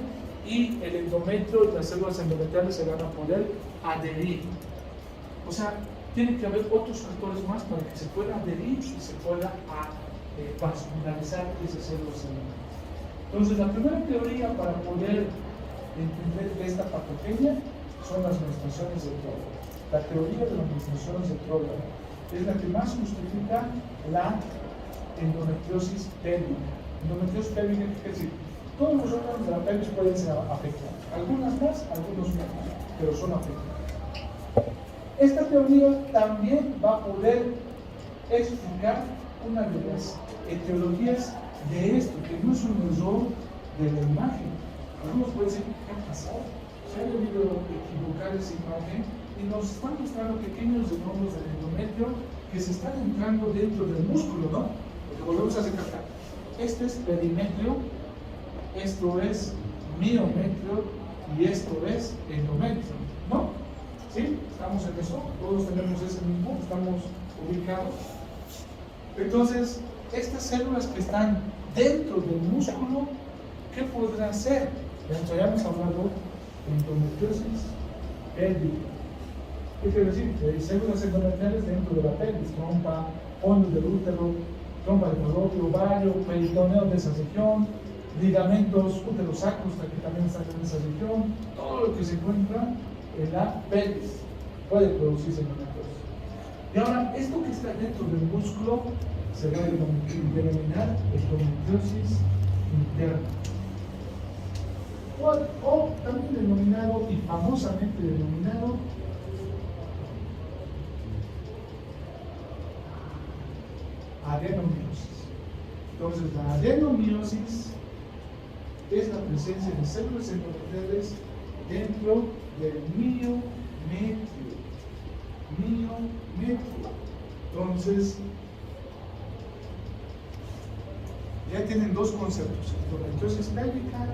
y el endometrio y las células endometriales se van a poder adherir. O sea, tiene que haber otros factores más para que se pueda adherir y se pueda vascularizar esas células endometriales. Entonces, la primera teoría para poder entender de esta patogenia son las menstruaciones retrógradas. La teoría de las menstruaciones retrógradas es la que más justifica la endometriosis pélvica. Endometriosis pélvica quiere decir, todos los órganos de la pelvis pueden ser afectados, algunas más, algunos menos, pero son afectados. Esta teoría también va a poder explicar una de las etiologías de esto, que no es un error de la imagen. Algunos pueden decir, ¿qué ha pasado? Se ha debido equivocar esa imagen y nos están mostrando pequeños nódulos del endometrio que se están entrando dentro del músculo, ¿no? Porque volvemos a recalcar. Este es perimetrio, esto es miometrio y esto es endometrio, ¿no? ¿Sí? ¿Estamos en eso? Todos tenemos ese mismo, estamos ubicados. Entonces, estas células que están dentro del músculo, ¿qué podrán hacer? Ya hemos hablado de endometriosis pélvica. ¿Qué quiere decir? Que hay células endometriales dentro de la pelvis, trompa, fondo del útero, trompa de falopio, ovario, peritoneo de esa región, ligamentos uterosacros que también están en esa región, todo lo que se encuentra en la pelvis puede producirse endometriosis. Y ahora, esto que está dentro del músculo se va a denominar endometriosis interna. O también denominado y famosamente denominado adenomiosis. Entonces, la adenomiosis es la presencia de células endometriales dentro del miometrio. Entonces, ya tienen dos conceptos, endometriosis pélvica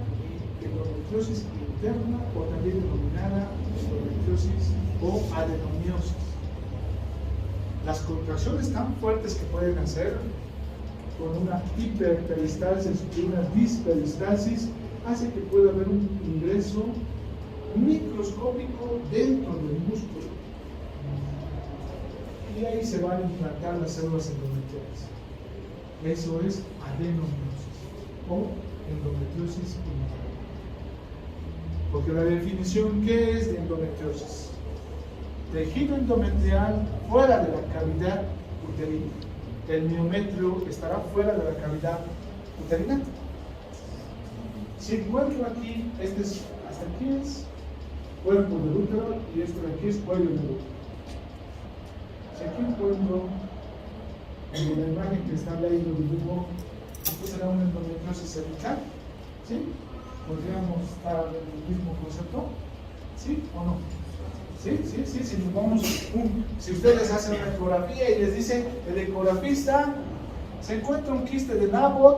y endometriosis interna, o también denominada endometriosis o adenomiosis. Las contracciones tan fuertes que pueden hacer con una hiperperistalsis y una disperistasis hace que pueda haber un ingreso microscópico dentro del músculo. Y ahí se van a implantar las células endometriales. Eso es adenomiosis o endometriosis interna. Porque la definición, ¿qué es de endometriosis? Tejido endometrial fuera de la cavidad uterina. El miometrio estará fuera de la cavidad uterina. Si encuentro aquí, hasta aquí es cuerpo del útero y esto de aquí es cuello del útero. Si aquí encuentro en la imagen que está ahí lo dibujo, esto será una endometriosis cervical, ¿sí? ¿Podríamos estar en el mismo concepto? ¿Sí o no? Sí, si ustedes hacen una ecografía y les dicen, el ecografista se encuentra un quiste de Nabot,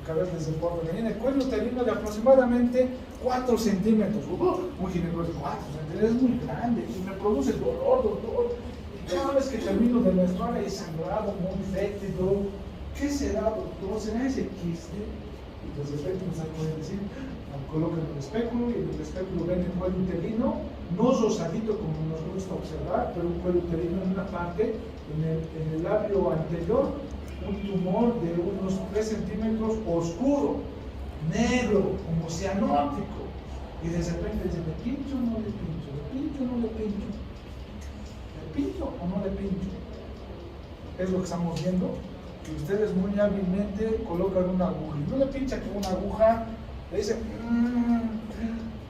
que a veces se pone en el cuello uterino de aproximadamente 4 centímetros. Un ginecólogo, 4 centímetros, es muy grande y me produce dolor, doctor. Y cada vez que termino de menstruar hay sangrado muy fétido. ¿Qué será, doctor? ¿Será ese quiste? Y los efectos pueden decir, colocan el espéculo y en el espéculo ven el cuello uterino, no rosadito como nos gusta observar, pero un cuello uterino en una parte, en el labio anterior, un tumor de unos 3 centímetros oscuro, negro, como cianótico. Y de repente dice, ¿le pincho o no le pincho? ¿Le pincho o no le pincho? ¿Le pincho o no le pincho? Es lo que estamos viendo, que ustedes muy hábilmente colocan una aguja. Y no le pincha con una aguja, le dicen,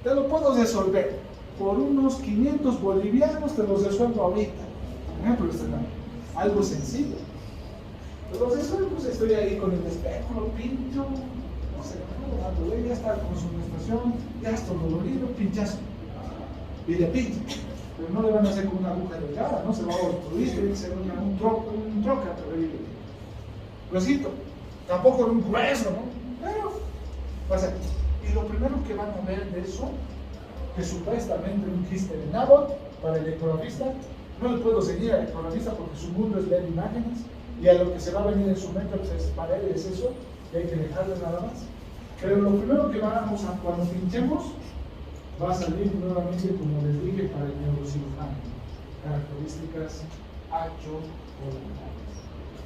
te lo puedo resolver. Por unos 500 bolivianos te los resuelvo ahorita. Pero esto es algo sencillo. Los resuelvo, estoy ahí con el espéculo, pincho, no sé, ya está con su menstruación, ya está dolorido, pinchazo. Y le pincha. Pero no le van a hacer con una aguja delgada, no se va a obstruir, tiene que ser un troca, gruesito. Tampoco un grueso, ¿no? Pero pasa. Y lo primero que van a ver de eso, que supuestamente un quiste de Nabot para el ecografista, No le puedo seguir al economista porque su mundo es ver imágenes y a lo que se va a venir en su mente pues, es para él es eso y hay que dejarle nada más. Pero lo primero que vamos a, cuando pinchemos, va a salir nuevamente, como les dije, para el neurocirujano. Características achocolatales.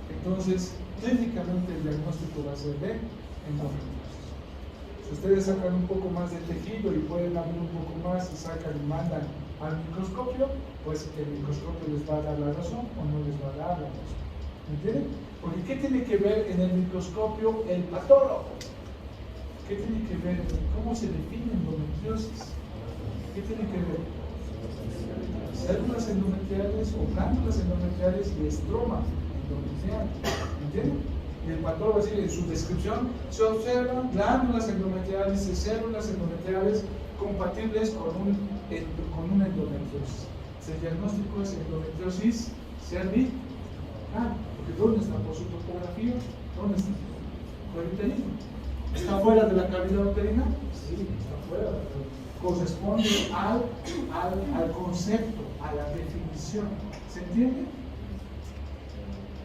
Entonces, clínicamente el diagnóstico va a ser de endometriosis. Si ustedes sacan un poco más de tejido y pueden abrir un poco más y sacan y mandan al microscopio, pues el microscopio les va a dar la razón o no les va a dar la razón. ¿Entienden? Porque ¿qué tiene que ver en el microscopio el patólogo? ¿Qué tiene que ver? ¿Cómo se define endometriosis? ¿Qué tiene que ver? Células endometriales o glándulas endometriales y estroma endometrial. ¿Entienden? Y el patólogo va a decir en su descripción, se observan glándulas endometriales y células endometriales compatibles con una endometriosis. El diagnóstico es endometriosis cervical. Porque ¿dónde está por su topografía? ¿Dónde está? ¿El uterino? ¿Está fuera de la cavidad uterina? Sí, está fuera. Corresponde al concepto, a la definición. ¿Se entiende?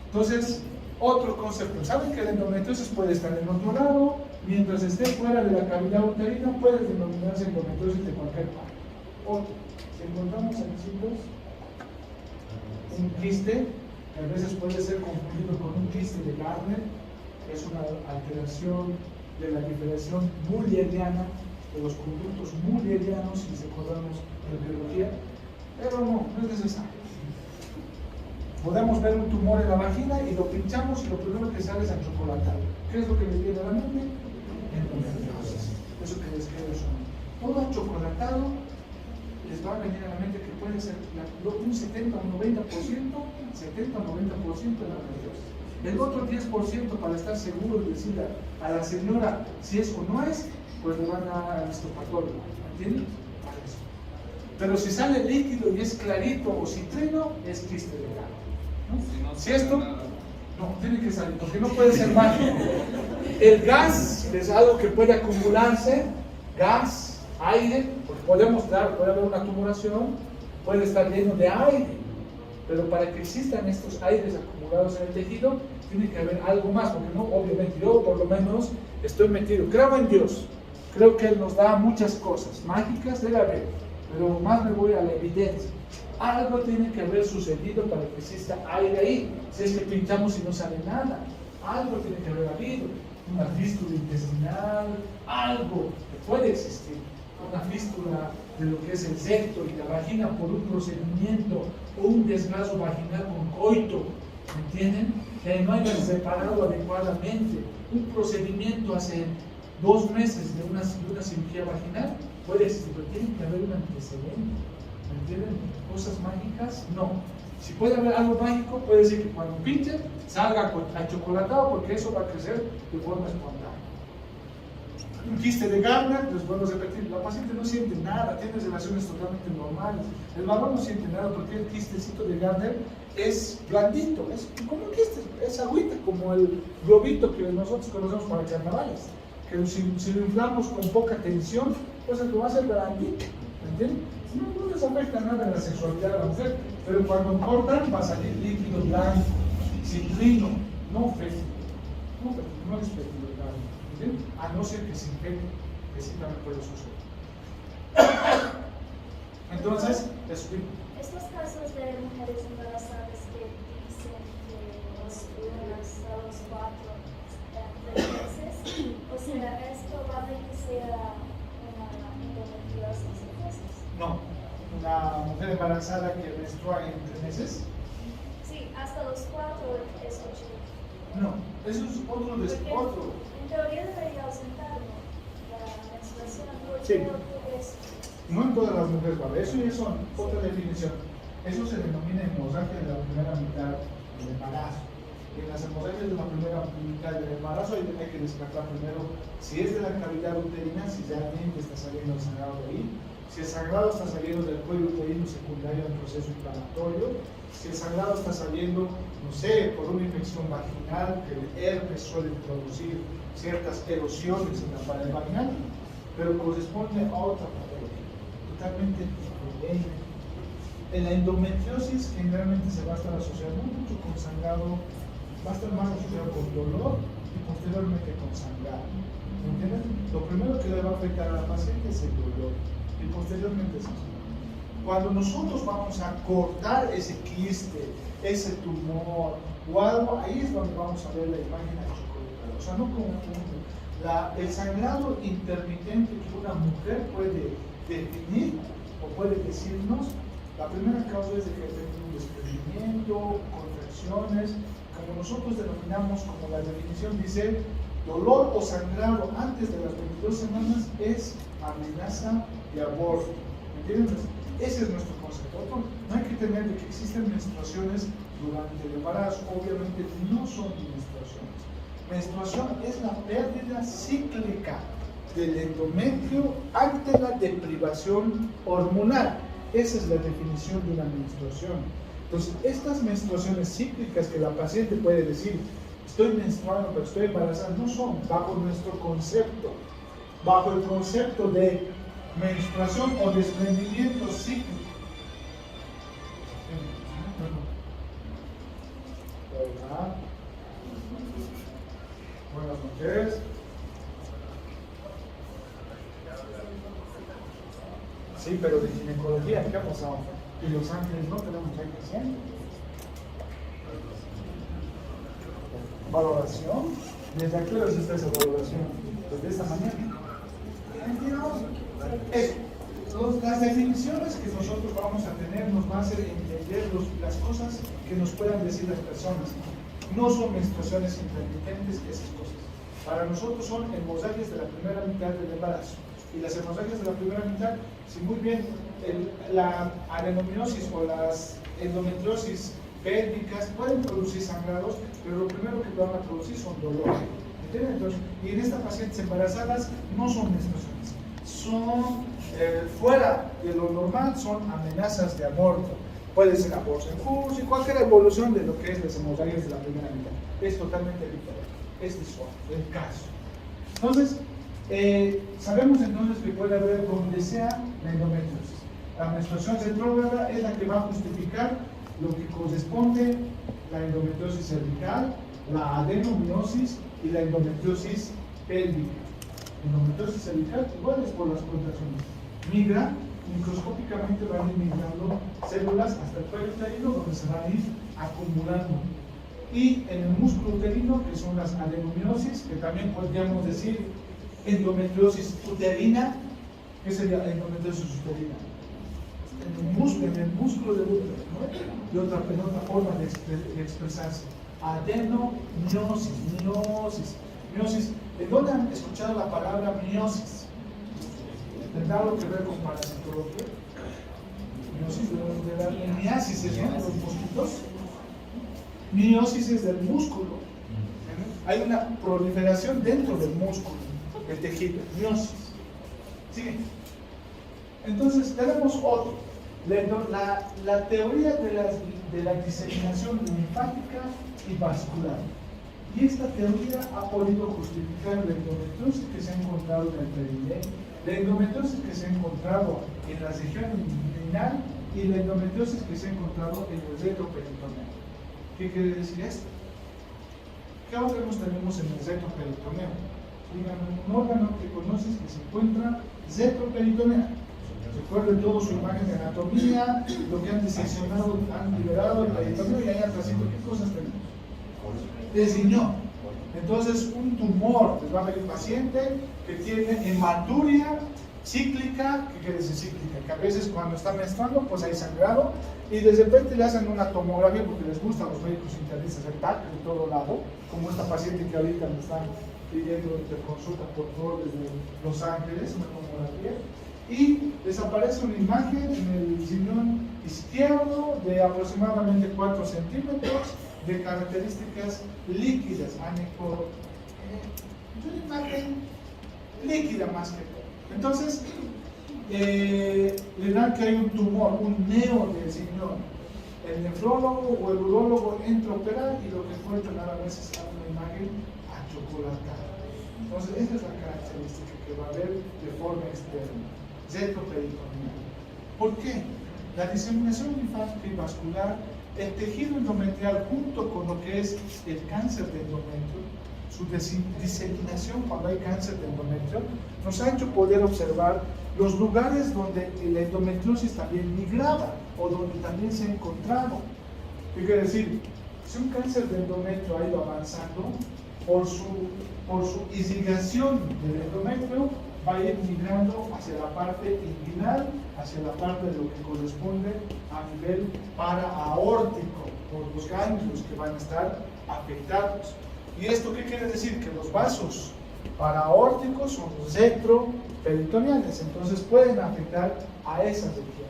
Entonces, otro concepto. ¿Saben que la endometriosis puede estar en otro lado? Mientras esté fuera de la cavidad uterina, puede denominarse endometriosis de cualquier parte. Otro. Si encontramos en chicos un quiste, que a veces puede ser confundido con un quiste de Gardner, que es una alteración de la diferenciación mulleriana, de los conductos mullerianos, si se acordamos de la biología, pero no es necesario. Podemos ver un tumor en la vagina y lo pinchamos y lo primero que sale es achocolatado. ¿Qué es lo que les viene a la mente? Endometriosis. Eso que les queda eso. Todo achocolatado les va a venir a la mente que puede ser un 70 o 90%, 70 o 90% de la endometriosis. El otro 10% para estar seguro de decirle a la señora si es o no es, pues le van a dar al histopatólogo, ¿entienden? Para eso. Pero si sale líquido y es clarito o citrino, es quiste de grano. ¿No? Si esto, no, tiene que salir, porque no puede ser mágico. El gas es algo que puede acumularse, gas, aire, porque puede haber una tumoración, puede estar lleno de aire. Pero para que existan estos aires acumulados en el tejido, tiene que haber algo más, porque no, obviamente yo por lo menos estoy metido, creo en Dios, creo que Él nos da muchas cosas, mágicas debe haber, pero más me voy a la evidencia. Algo tiene que haber sucedido para que exista aire ahí, si es que pinchamos y no sale nada, algo tiene que haber habido, una fístula intestinal, algo que puede existir. Una fístula de lo que es el septo y la vagina por un procedimiento o un desgazo vaginal con coito, ¿me entienden? Que no hayan separado adecuadamente. Un procedimiento hace 2 meses de una cirugía vaginal puede existir, pero tiene que haber un antecedente, ¿me entienden? Cosas mágicas, no. Si puede haber algo mágico, puede ser que cuando pinche salga achocolatado porque eso va a crecer de forma espontánea. Un quiste de Gardner, les vuelvo a repetir, la paciente no siente nada, tiene relaciones totalmente normales. El varón no siente nada porque el quistecito de Gardner es blandito, es como un quiste, es agüita, como el globito que nosotros conocemos para carnavales. Que si lo inflamos con poca tensión, pues lo va a hacer blandito, ¿me entienden? No les afecta nada en la sexualidad de la mujer, pero cuando cortan va a salir líquido blanco, citrino, no fétido, no es fétido. A no ser que se infecte, que sí también puede suceder. Entonces, estos casos de mujeres embarazadas que dicen que los 1 hasta los 4 meses, o sea, ¿es probable que sea una endometriosis entonces? No, una mujer embarazada que menstrua en 3 meses. Sí, hasta los 4 es 8. No, eso es otro. En teoría debería ausentar la menstruación, Sí. es. No en todas las mujeres, ¿vale? Eso ya son otra definición. Eso se denomina hemorragia de la primera mitad del embarazo. En las hemorragias de la primera mitad del embarazo hay que descartar primero si es de la cavidad uterina, si realmente está saliendo el sangrado de ahí, si el sangrado está saliendo del cuello uterino secundario al proceso inflamatorio, si el sangrado está saliendo, no sé, por una infección vaginal, que el herpes suele producir ciertas erosiones en la pared vaginal, pero corresponde a otra patología, totalmente diferente. En la endometriosis generalmente se va a estar asociando mucho con sangrado, va a estar más asociado con dolor y posteriormente con sangrado. ¿Me entienden? Lo primero que le va a afectar a la paciente es el dolor y posteriormente es el sangrado. Cuando nosotros vamos a cortar ese quiste, ese tumor o algo, ahí es donde vamos a ver la imagen achocolatada. O sea, no como el sangrado intermitente que una mujer puede definir o puede decirnos. La primera causa es de que tenga un desprendimiento, contracciones, como nosotros denominamos, como la definición dice, dolor o sangrado antes de las 22 semanas es amenaza de aborto. ¿Me entiendes? Ese es nuestro concepto. No hay que temer de que existen menstruaciones durante el embarazo. Obviamente no son menstruaciones. Menstruación es la pérdida cíclica del endometrio ante la deprivación hormonal. Esa es la definición de una menstruación. Entonces, estas menstruaciones cíclicas que la paciente puede decir, estoy menstruando, pero estoy embarazada, no son bajo nuestro concepto. Bajo el concepto de menstruación o desprendimiento cíclico. Hola. Buenas noches. Sí, pero de ginecología, ¿qué ha pasado? Y Los Ángeles no tenemos ahí pacientes. ¿Valoración? ¿Desde a qué hora está esa valoración? ¿Desde esta mañana? Las definiciones que nosotros vamos a tener nos van a hacer entender las cosas que nos puedan decir las personas. No son menstruaciones intermitentes, esas cosas. Para nosotros son hemorragias de la primera mitad del embarazo. Y las hemorragias de la primera mitad, si muy bien la adenomiosis o las endometriosis pélvicas pueden producir sangrados, pero lo primero que van a producir son dolores. ¿Entienden? Entonces, y en estas pacientes embarazadas no son menstruaciones, son fuera de lo normal, son amenazas de aborto. Puede ser aborto en curso y cualquier evolución de lo que es las hemorragias de la primera mitad. Es totalmente diferente. Este es el caso. Entonces, sabemos entonces que puede haber donde sea la endometriosis. La menstruación retrógrada es la que va a justificar lo que corresponde la endometriosis cervical, la adenomiosis y la endometriosis pélvica. Endometriosis cervical igual es por las contracciones. Migra, microscópicamente van a ir migrando células hasta el cuello uterino donde se van a ir acumulando. Y en el músculo uterino, que son las adenomiosis, que también podríamos decir endometriosis uterina. ¿Qué sería endometriosis uterina? En el músculo del útero, ¿no? De otra forma de expresarse. Adenomiosis, miosis. ¿En dónde han escuchado la palabra miosis? ¿Tendrá algo que ver con parasitología? Miosis de la miasis, ¿no? Los mosquitos. Miosis es del músculo. Hay una proliferación dentro del músculo, el tejido, miosis. ¿Sigue? Entonces tenemos otro. La teoría de la diseminación linfática y vascular. Y esta teoría ha podido justificar la endometriosis que se ha encontrado en el perineo, la endometriosis que se ha encontrado en la región inguinal y la endometriosis que se ha encontrado en el retroperitoneal. ¿Qué quiere decir esto? ¿Qué órganos tenemos en el retroperitoneal? Un órgano que conoces que se encuentra retroperitoneal. Recuerden todo su imagen de anatomía, lo que han diseccionado, han liberado el peritoneo y ahí atrásito, ¿qué cosas tenemos? El riñón. Entonces, un tumor, les va a ver el paciente que tiene hematuria cíclica. ¿Qué quiere decir cíclica? Que a veces cuando está menstruando, pues hay sangrado y de repente le hacen una tomografía porque les gusta a los médicos internistas el TAC de todo lado, como esta paciente que ahorita me están pidiendo de consulta por favor desde Los Ángeles, una tomografía, y les aparece una imagen en el riñón izquierdo de aproximadamente 4 centímetros de características líquidas, una imagen líquida más que todo. Entonces, le dan que hay un tumor, un neo del riñón. El nefrólogo o el urólogo entra a operar y lo que encuentran a veces es una imagen achocolatada. Entonces, esta es la característica que va a haber de forma externa, retroperitoneal. ¿Por qué? La diseminación linfática y vascular, el tejido endometrial junto con lo que es el cáncer de endometrio, su diseminación cuando hay cáncer de endometrio, nos ha hecho poder observar los lugares donde la endometriosis también migraba o donde también se ha encontrado. ¿Qué quiere decir? Si un cáncer de endometrio ha ido avanzando, por su irrigación del endometrio, va a ir migrando hacia la parte inguinal, hacia la parte de lo que corresponde a nivel paraaórtico, por los ganglios que van a estar afectados. ¿Y esto qué quiere decir? Que los vasos paraórticos son retroperitoneales, entonces pueden afectar a esa región.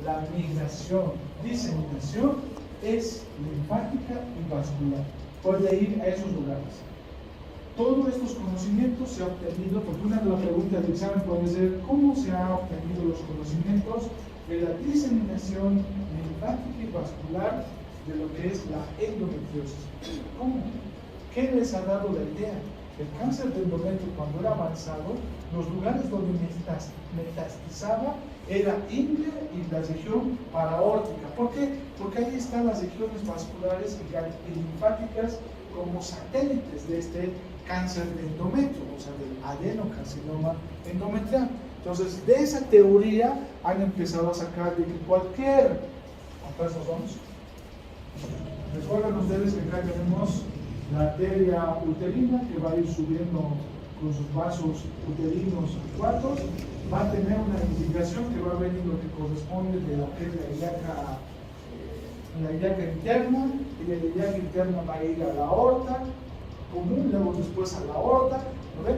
La migración, diseminación es linfática y vascular, puede ir a esos lugares. Todos estos conocimientos se han obtenido, porque una de las preguntas del examen puede ser ¿cómo se han obtenido los conocimientos de la diseminación linfática y vascular de lo que es la endometriosis? ¿Cómo? ¿Qué les ha dado la idea? El cáncer de endometrio, cuando era avanzado, los lugares donde metastizaba era ingle y la región paraórtica. ¿Por qué? Porque ahí están las regiones vasculares y linfáticas como satélites de este cáncer de endometrio, o sea, del adenocarcinoma endometrial. Entonces, de esa teoría han empezado a sacar de que cualquier... ¿Cuántas nos vamos? Recuerden ustedes que acá tenemos la arteria uterina que va a ir subiendo con sus vasos uterinos acuatos, va a tener una indicación que va a venir lo que corresponde de lo que es la ilíaca interna, y de la ilíaca interna va a ir a la aorta común, luego después a la aorta, ¿no ven?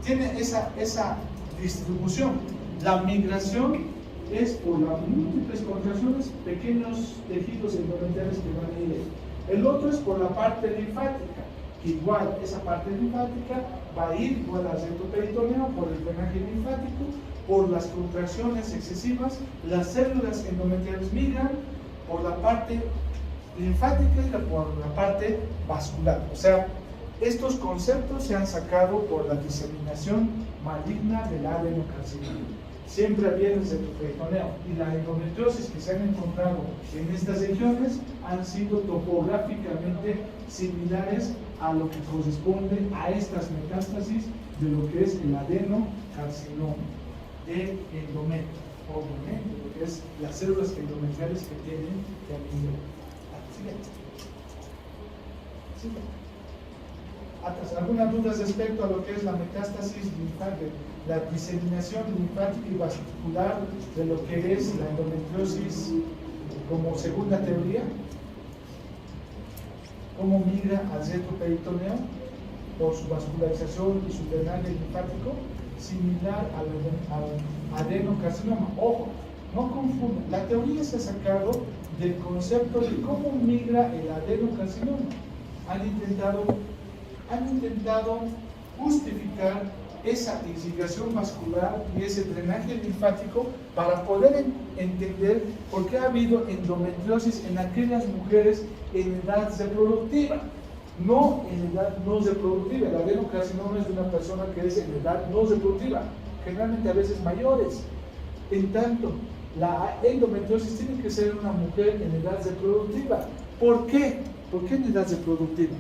Tiene esa distribución. La migración es por las múltiples contracciones, pequeños tejidos endometriales que van a ir ahí. El otro es por la parte linfática, que igual esa parte linfática va a ir igual al centro peritoneo por el drenaje linfático, por las contracciones excesivas, las células endometriales migran por la parte linfática y por la parte vascular. O sea, estos conceptos se han sacado por la diseminación maligna del adenocarcinoma. Siempre había el centro peritoneo, y la endometriosis que se han encontrado en estas regiones han sido topográficamente similares a lo que corresponde a estas metástasis de lo que es el adenocarcinoma de endometrio, obviamente, lo que es las células endometriales que tienen que acudir. ¿Alguna duda respecto a lo que es la metástasis linfática, la diseminación linfática y vascular de lo que es la endometriosis como segunda teoría? ¿Cómo migra al centro peritoneo por su vascularización y su drenaje linfático? Similar al adenocarcinoma. Ojo, no confundan. La teoría se ha sacado del concepto de cómo migra el adenocarcinoma. Han intentado justificar esa irrigación vascular y ese drenaje linfático para poder entender por qué ha habido endometriosis en aquellas mujeres en edad reproductiva, no en edad no reproductiva. El adenocarcinoma es de una persona que es en edad no reproductiva, generalmente a veces mayores. En tanto, la endometriosis tiene que ser una mujer en edad reproductiva. ¿Por qué? ¿Por qué en edad reproductiva?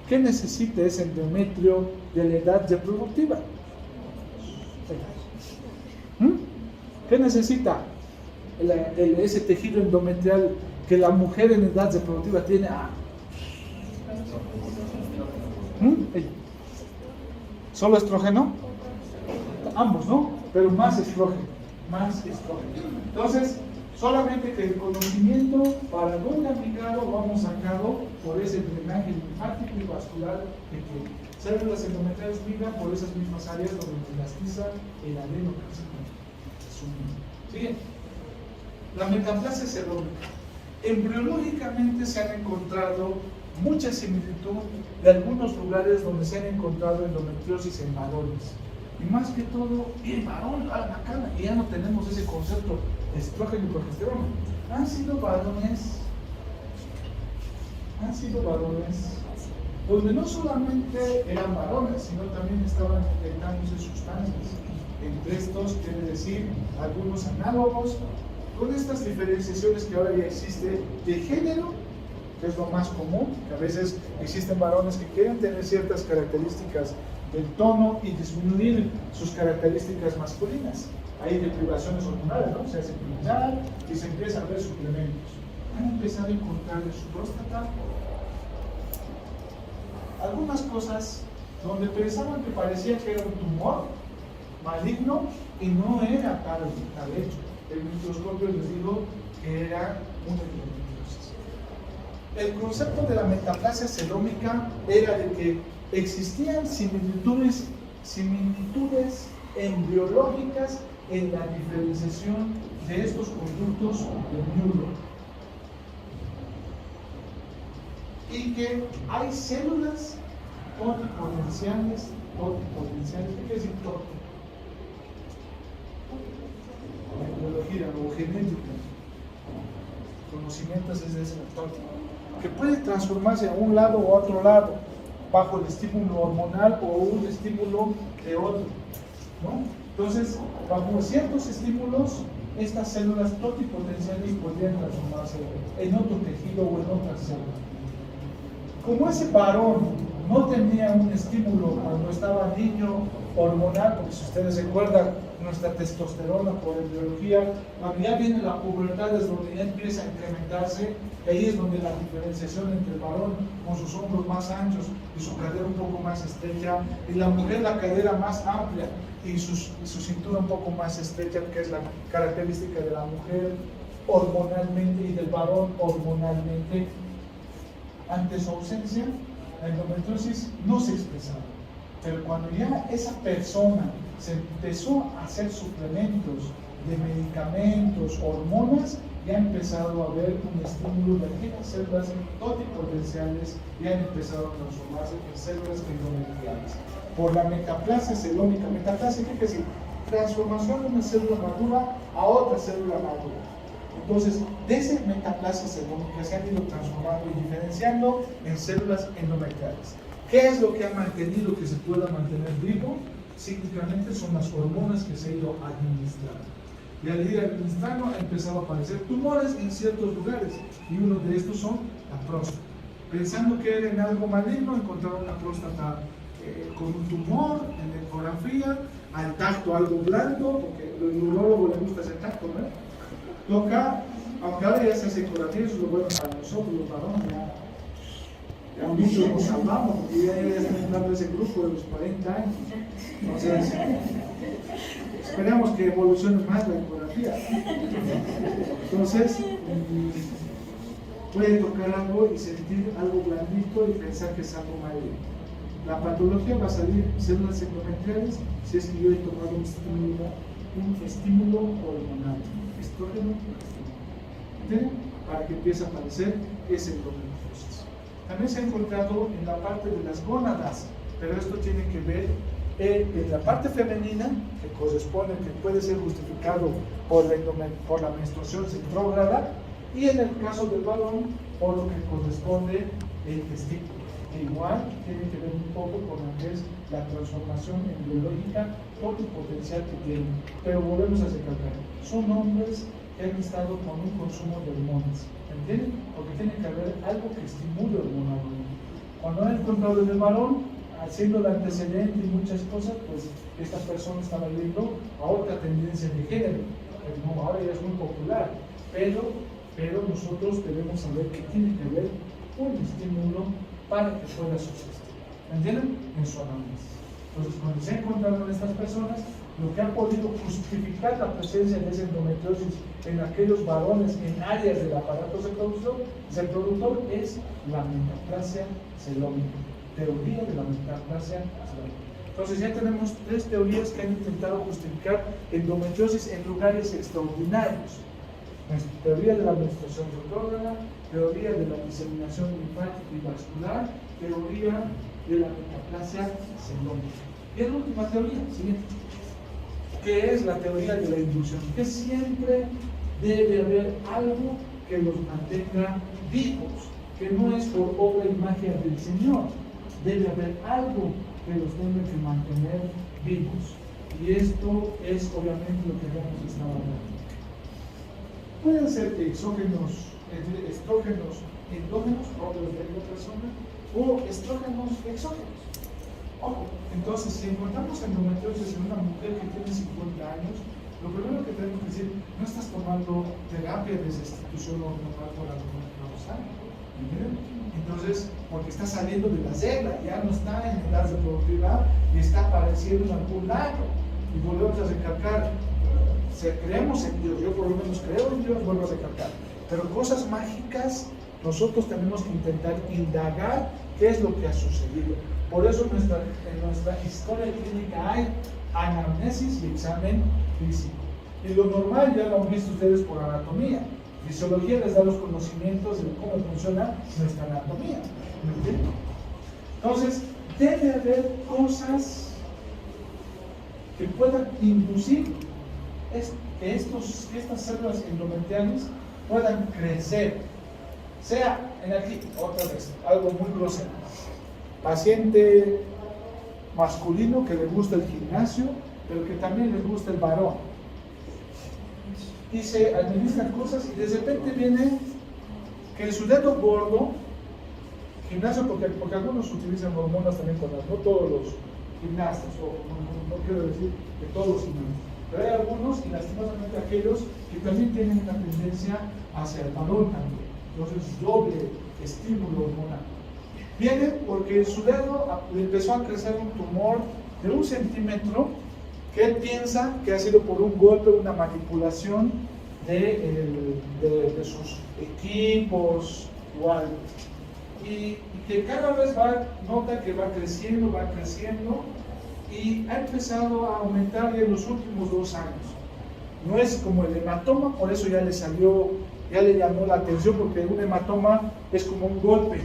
¿Qué necesita ese endometrio de la edad reproductiva? ¿Qué necesita ese tejido endometrial que la mujer en edad reproductiva tiene? ¿Solo estrógeno? Ambos, ¿no? Pero más estrógeno. Entonces, solamente que el conocimiento para dónde ha migrado lo hemos sacado por ese drenaje linfático y vascular que tiene. Células endometriales migran por esas mismas áreas donde metastiza el adenocarcinoma. ¿Sigue? La metaplasia cerómica. Embriológicamente se han encontrado mucha similitud de algunos lugares donde se han encontrado endometriosis en varones. Y más que todo, el varón, a la macana, y ya no tenemos ese concepto de estrógeno y progesterona. Han sido varones donde no solamente eran varones, sino también estaban detectándose sustancias. Entre estos, quiere decir, algunos análogos con estas diferenciaciones que ahora ya existe de género, que es lo más común, que a veces existen varones que quieren tener ciertas características del tono y disminuir sus características masculinas. Hay deprivaciones hormonales, ¿no? Se hace pinchar y se empieza a ver suplementos. Han empezado a encontrar en su próstata algunas cosas donde pensaban que parecía que era un tumor maligno y no era tal hecho. El microscopio les dijo que era una endometriosis. El concepto de la metaplasia celómica era de que existían similitudes embriológicas en la diferenciación de estos conductos de Müller. Y que hay células totipotenciales, ¿qué quiere decir toti? En biología o genética, conocimientos es de ese toti, que puede transformarse a un lado o a otro lado, bajo el estímulo hormonal o un estímulo de otro, ¿no? Entonces, bajo ciertos estímulos, estas células totipotenciales podrían transformarse en otro tejido o en otra célula. Como ese varón no tenía un estímulo cuando estaba niño hormonal, porque si ustedes recuerdan, nuestra testosterona por biología, cuando ya viene la pubertad es donde ya empieza a incrementarse, y ahí es donde la diferenciación entre el varón con sus hombros más anchos y su cadera un poco más estrecha, y la mujer la cadera más amplia y su cintura un poco más estrecha, que es la característica de la mujer hormonalmente y del varón hormonalmente. Ante su ausencia, la endometriosis no se expresaba. Pero cuando ya esa persona se empezó a hacer suplementos de medicamentos, hormonas, ya ha empezado a haber un estímulo de aquellas células totipotenciales y han empezado a transformarse en células endometriales. Por la metaplasia celómica. Metaplasia, ¿qué quiere decir? Transformación de una célula madura a otra célula madura. Entonces, de esa metaplasia celómica se han ido transformando y diferenciando en células endometriales. ¿Qué es lo que ha mantenido que se pueda mantener vivo? Cíclicamente son las hormonas que se han ido administrando. Y al ir administrando han empezado a aparecer tumores en ciertos lugares. Y uno de estos son la próstata. Pensando que era en algo maligno, encontraron una próstata con un tumor en la ecografía, al tacto algo blando, porque al neurólogo le gusta ese tacto, ¿no? Toca, aunque ahora ya se hace ecografía, eso es lo bueno para nosotros, los varones, ya muchos nos salvamos, porque ya están entrando ese grupo de los 40 años. Entonces, esperamos que evolucione más la ecografía. Entonces, puede tocar algo y sentir algo blandito y pensar que es algo maligno. La patología va a salir células endometriales si es que yo he tomado un estímulo hormonal, estrógeno, ¿entienden? Para que empiece a aparecer ese endometriosis. También se ha encontrado en la parte de las gónadas, pero esto tiene que ver en la parte femenina, que corresponde, que puede ser justificado por la menstruación retrógrada, y en el caso del varón, por lo que corresponde el testículo. Igual tiene que ver un poco con lo que es la transformación embriológica totipotencial que tienen. Pero volvemos a recalcar, son hombres que han estado con un consumo de hormonas, ¿entienden? Porque tiene que haber algo que estimule hormonalmente. Cuando han encontrado en el varón, haciendo el antecedente y muchas cosas, pues esta persona estaba yendo a otra tendencia de género. Pues no, ahora ya es muy popular, pero nosotros debemos saber que tiene que haber un estímulo para que pueda subsistir. ¿Entienden? En su análisis. Entonces, cuando se ha encontrado en estas personas, lo que ha podido justificar la presencia de esa endometriosis en aquellos varones en áreas del aparato reproductor es la metaplasia celómica. Teoría de la metaplasia celómica. Entonces, ya tenemos tres teorías que han intentado justificar endometriosis en lugares extraordinarios. Teoría de la menstruación retrógrada, teoría de la diseminación linfática y vascular, teoría de la metaplasia celómica. Y la última teoría, siguiente, que es la teoría de la inducción, que siempre debe haber algo que los mantenga vivos, que no es por obra y magia del Señor, debe haber algo que los tenga que mantener vivos. Y esto es obviamente lo que hemos estado hablando. pueden ser exógenos, estrógenos endógenos, propios de la persona, o estrógenos exógenos. Ojo, entonces, si encontramos endometriosis en una mujer que tiene 50 años, lo primero que tenemos que decir, no estás tomando terapia de sustitución hormonal por la menopausia. Entonces, porque está saliendo de la regla, ya no está en edad reproductiva y está apareciendo en algún lado. Y volvemos a recalcar, creemos en Dios, yo por lo menos creo en Dios, vuelvo a recalcar. Pero cosas mágicas, nosotros tenemos que intentar indagar qué es lo que ha sucedido. Por eso en nuestra historia clínica hay anamnesis y examen físico. Y lo normal ya lo han visto ustedes por anatomía. Fisiología les da los conocimientos de cómo funciona nuestra anatomía. ¿Entienden? Entonces, debe haber cosas que puedan inducir que estas células endometriales puedan crecer. Sea en aquí, otra vez, algo muy grosero. Paciente masculino que le gusta el gimnasio, pero que también le gusta el varón. Y se administran cosas y de repente viene que en su dedo gordo, gimnasio, porque algunos utilizan hormonas también con las, no todos los gimnastas, no quiero decir que todos los gimnastas, pero hay algunos y lastimosamente aquellos que también tienen una tendencia hacia el varón también. Entonces, doble estímulo hormonal. Viene porque en su dedo le empezó a crecer un tumor de 1 centímetro que él piensa que ha sido por un golpe, una manipulación de sus equipos o algo. Y que cada vez nota que va creciendo y ha empezado a aumentar en los últimos 2 años. No es como el hematoma, por eso ya le llamó la atención, porque un hematoma es como un golpe.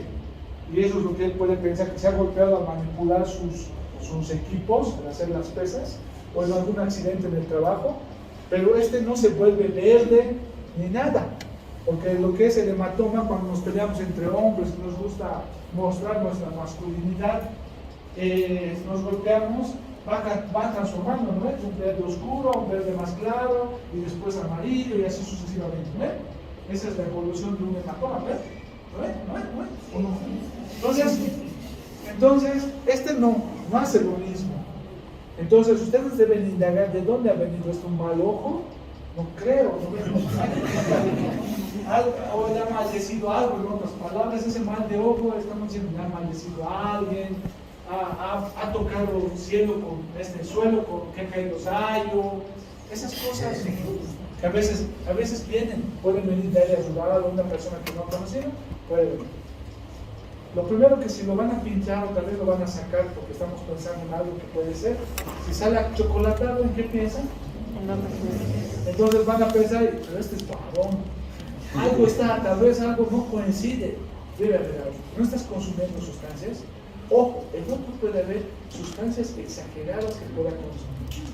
Y eso es lo que él puede pensar, que se ha golpeado al manipular sus equipos, al hacer las pesas, o en algún accidente en el trabajo, pero no se vuelve verde ni nada, porque lo que es el hematoma, cuando nos peleamos entre hombres, nos gusta mostrar nuestra masculinidad, nos golpeamos, va transformando, ¿no? Un verde oscuro, un verde más claro, y después amarillo, y así sucesivamente, ¿no? Esa es la evolución de un hematoma, ¿no? Entonces, no hace lo mismo. Entonces, ustedes deben indagar de dónde ha venido esto, un mal ojo. No creo, o le ha maldecido algo, en otras palabras, ese mal de ojo, estamos diciendo, le ha maldecido a alguien, ha tocado el cielo con suelo con que ha caído rayo, esas cosas que a veces pueden venir de área rural, o una persona que no ha conocido, puede venir. Lo primero que si lo van a pinchar o tal vez lo van a sacar porque estamos pensando en algo que puede ser, si sale chocolatado, ¿en qué piensan? Entonces van a pensar, pero este es varón. Algo está, tal vez algo no coincide. Debe haber algo. ¿No estás consumiendo sustancias? Ojo, el otro puede haber sustancias exageradas que pueda consumir.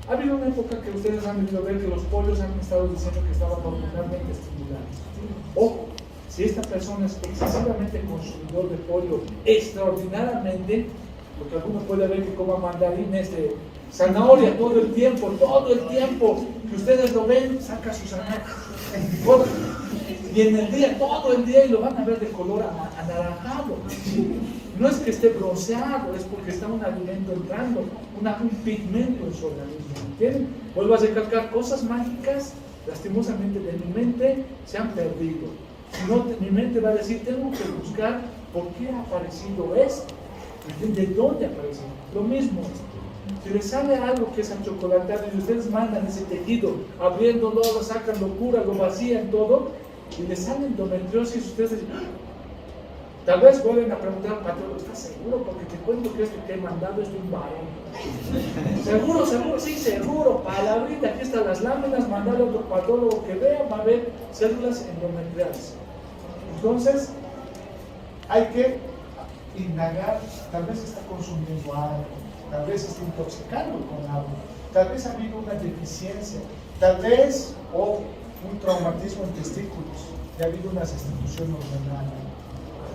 Ha habido una época que ustedes han debido ver que los pollos han estado diciendo que estaban hormonalmente estimulados. Ojo, si esta persona es excesivamente consumidor de pollo, extraordinariamente, porque alguno puede ver que coma mandarines de zanahoria todo el tiempo, que ustedes lo ven, saca su zanahoria, y en el día, todo el día, y lo van a ver de color anaranjado. No es que esté bronceado, es porque está un alimento entrando, un pigmento en su organismo, ¿entienden? Vuelvo a recalcar, cosas mágicas, lastimosamente de mi mente, se han perdido. Si no, mi mente va a decir, tengo que buscar por qué ha aparecido esto, de dónde ha aparecido. Lo mismo, si les sale algo que es achocolatado y ustedes mandan ese tejido, abriéndolo, lo sacan locura, lo vacían todo, y les sale endometriosis, ustedes dicen, tal vez vuelven a preguntar, patrón, ¿estás seguro? Porque te cuento que esto que he mandado es de un varón. ¿Seguro? Sí, seguro, palabrita, aquí están las láminas, mandarle a otro patólogo que vea, va a ver células endometriales. Entonces, hay que indagar, tal vez está consumiendo algo, tal vez está intoxicando con algo, tal vez ha habido una deficiencia, tal vez, un traumatismo en testículos, y ha habido una sustitución hormonal.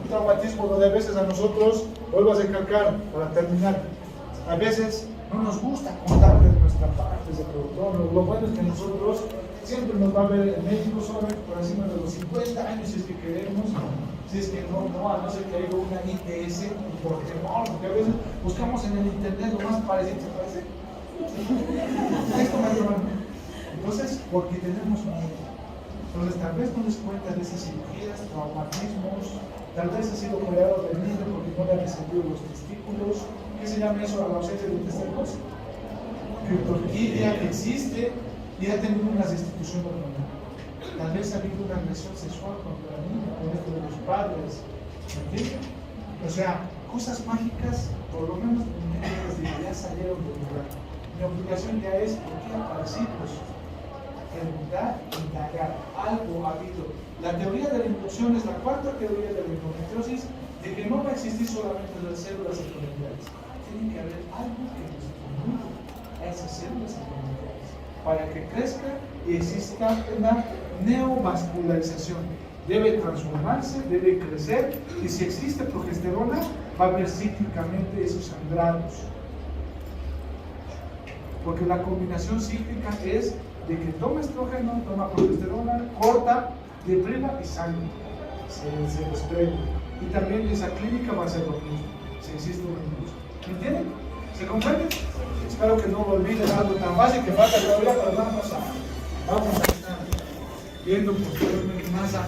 Un traumatismo donde a veces a nosotros, vuelvo a recalcar para terminar, a veces no nos gusta contar de nuestra parte de productor. Lo bueno es que nosotros siempre nos va a ver el médico solamente por encima de los 50 años si es que queremos, si es que no, a no ser que haya una ITS, por temor, porque a veces buscamos en el internet lo más parecido, ¿se parece? Esto me ayuda. Entonces, porque tenemos miedo. Entonces, tal vez no les cuentas de esas cirugías, traumatismos, tal vez ha sido operado de niño porque no le han descendido los testículos. ¿Qué se llama eso a la ausencia de testículos? Criptorquidia, que existe y ha tenido una destitución hormonal. Tal vez ha habido una agresión sexual contra la niña, con esto de los padres. ¿Me entiendes? O sea, cosas mágicas, por lo menos ya salieron del lugar. Mi obligación ya es, ¿por qué aparecí? Pues, preguntar, indagar, algo ha habido. La teoría de la inducción es la cuarta teoría de la endometriosis, de que no va a existir solamente las células endometriales. Tiene que haber algo que nos estimule a esas células endometriales para que crezca y exista una neovascularización. Debe transformarse, debe crecer, y si existe progesterona, va a haber cíclicamente esos sangrados. Porque la combinación cíclica es de que toma estrógeno, toma progesterona, corta, deprima y sangre, se desprende. Y también esa clínica va a ser lo mismo, si existe una industria. ¿Me entienden? ¿Se comprende? Espero que no lo olviden, algo tan básico que falta todavía, pero vamos a estar viendo posteriormente más a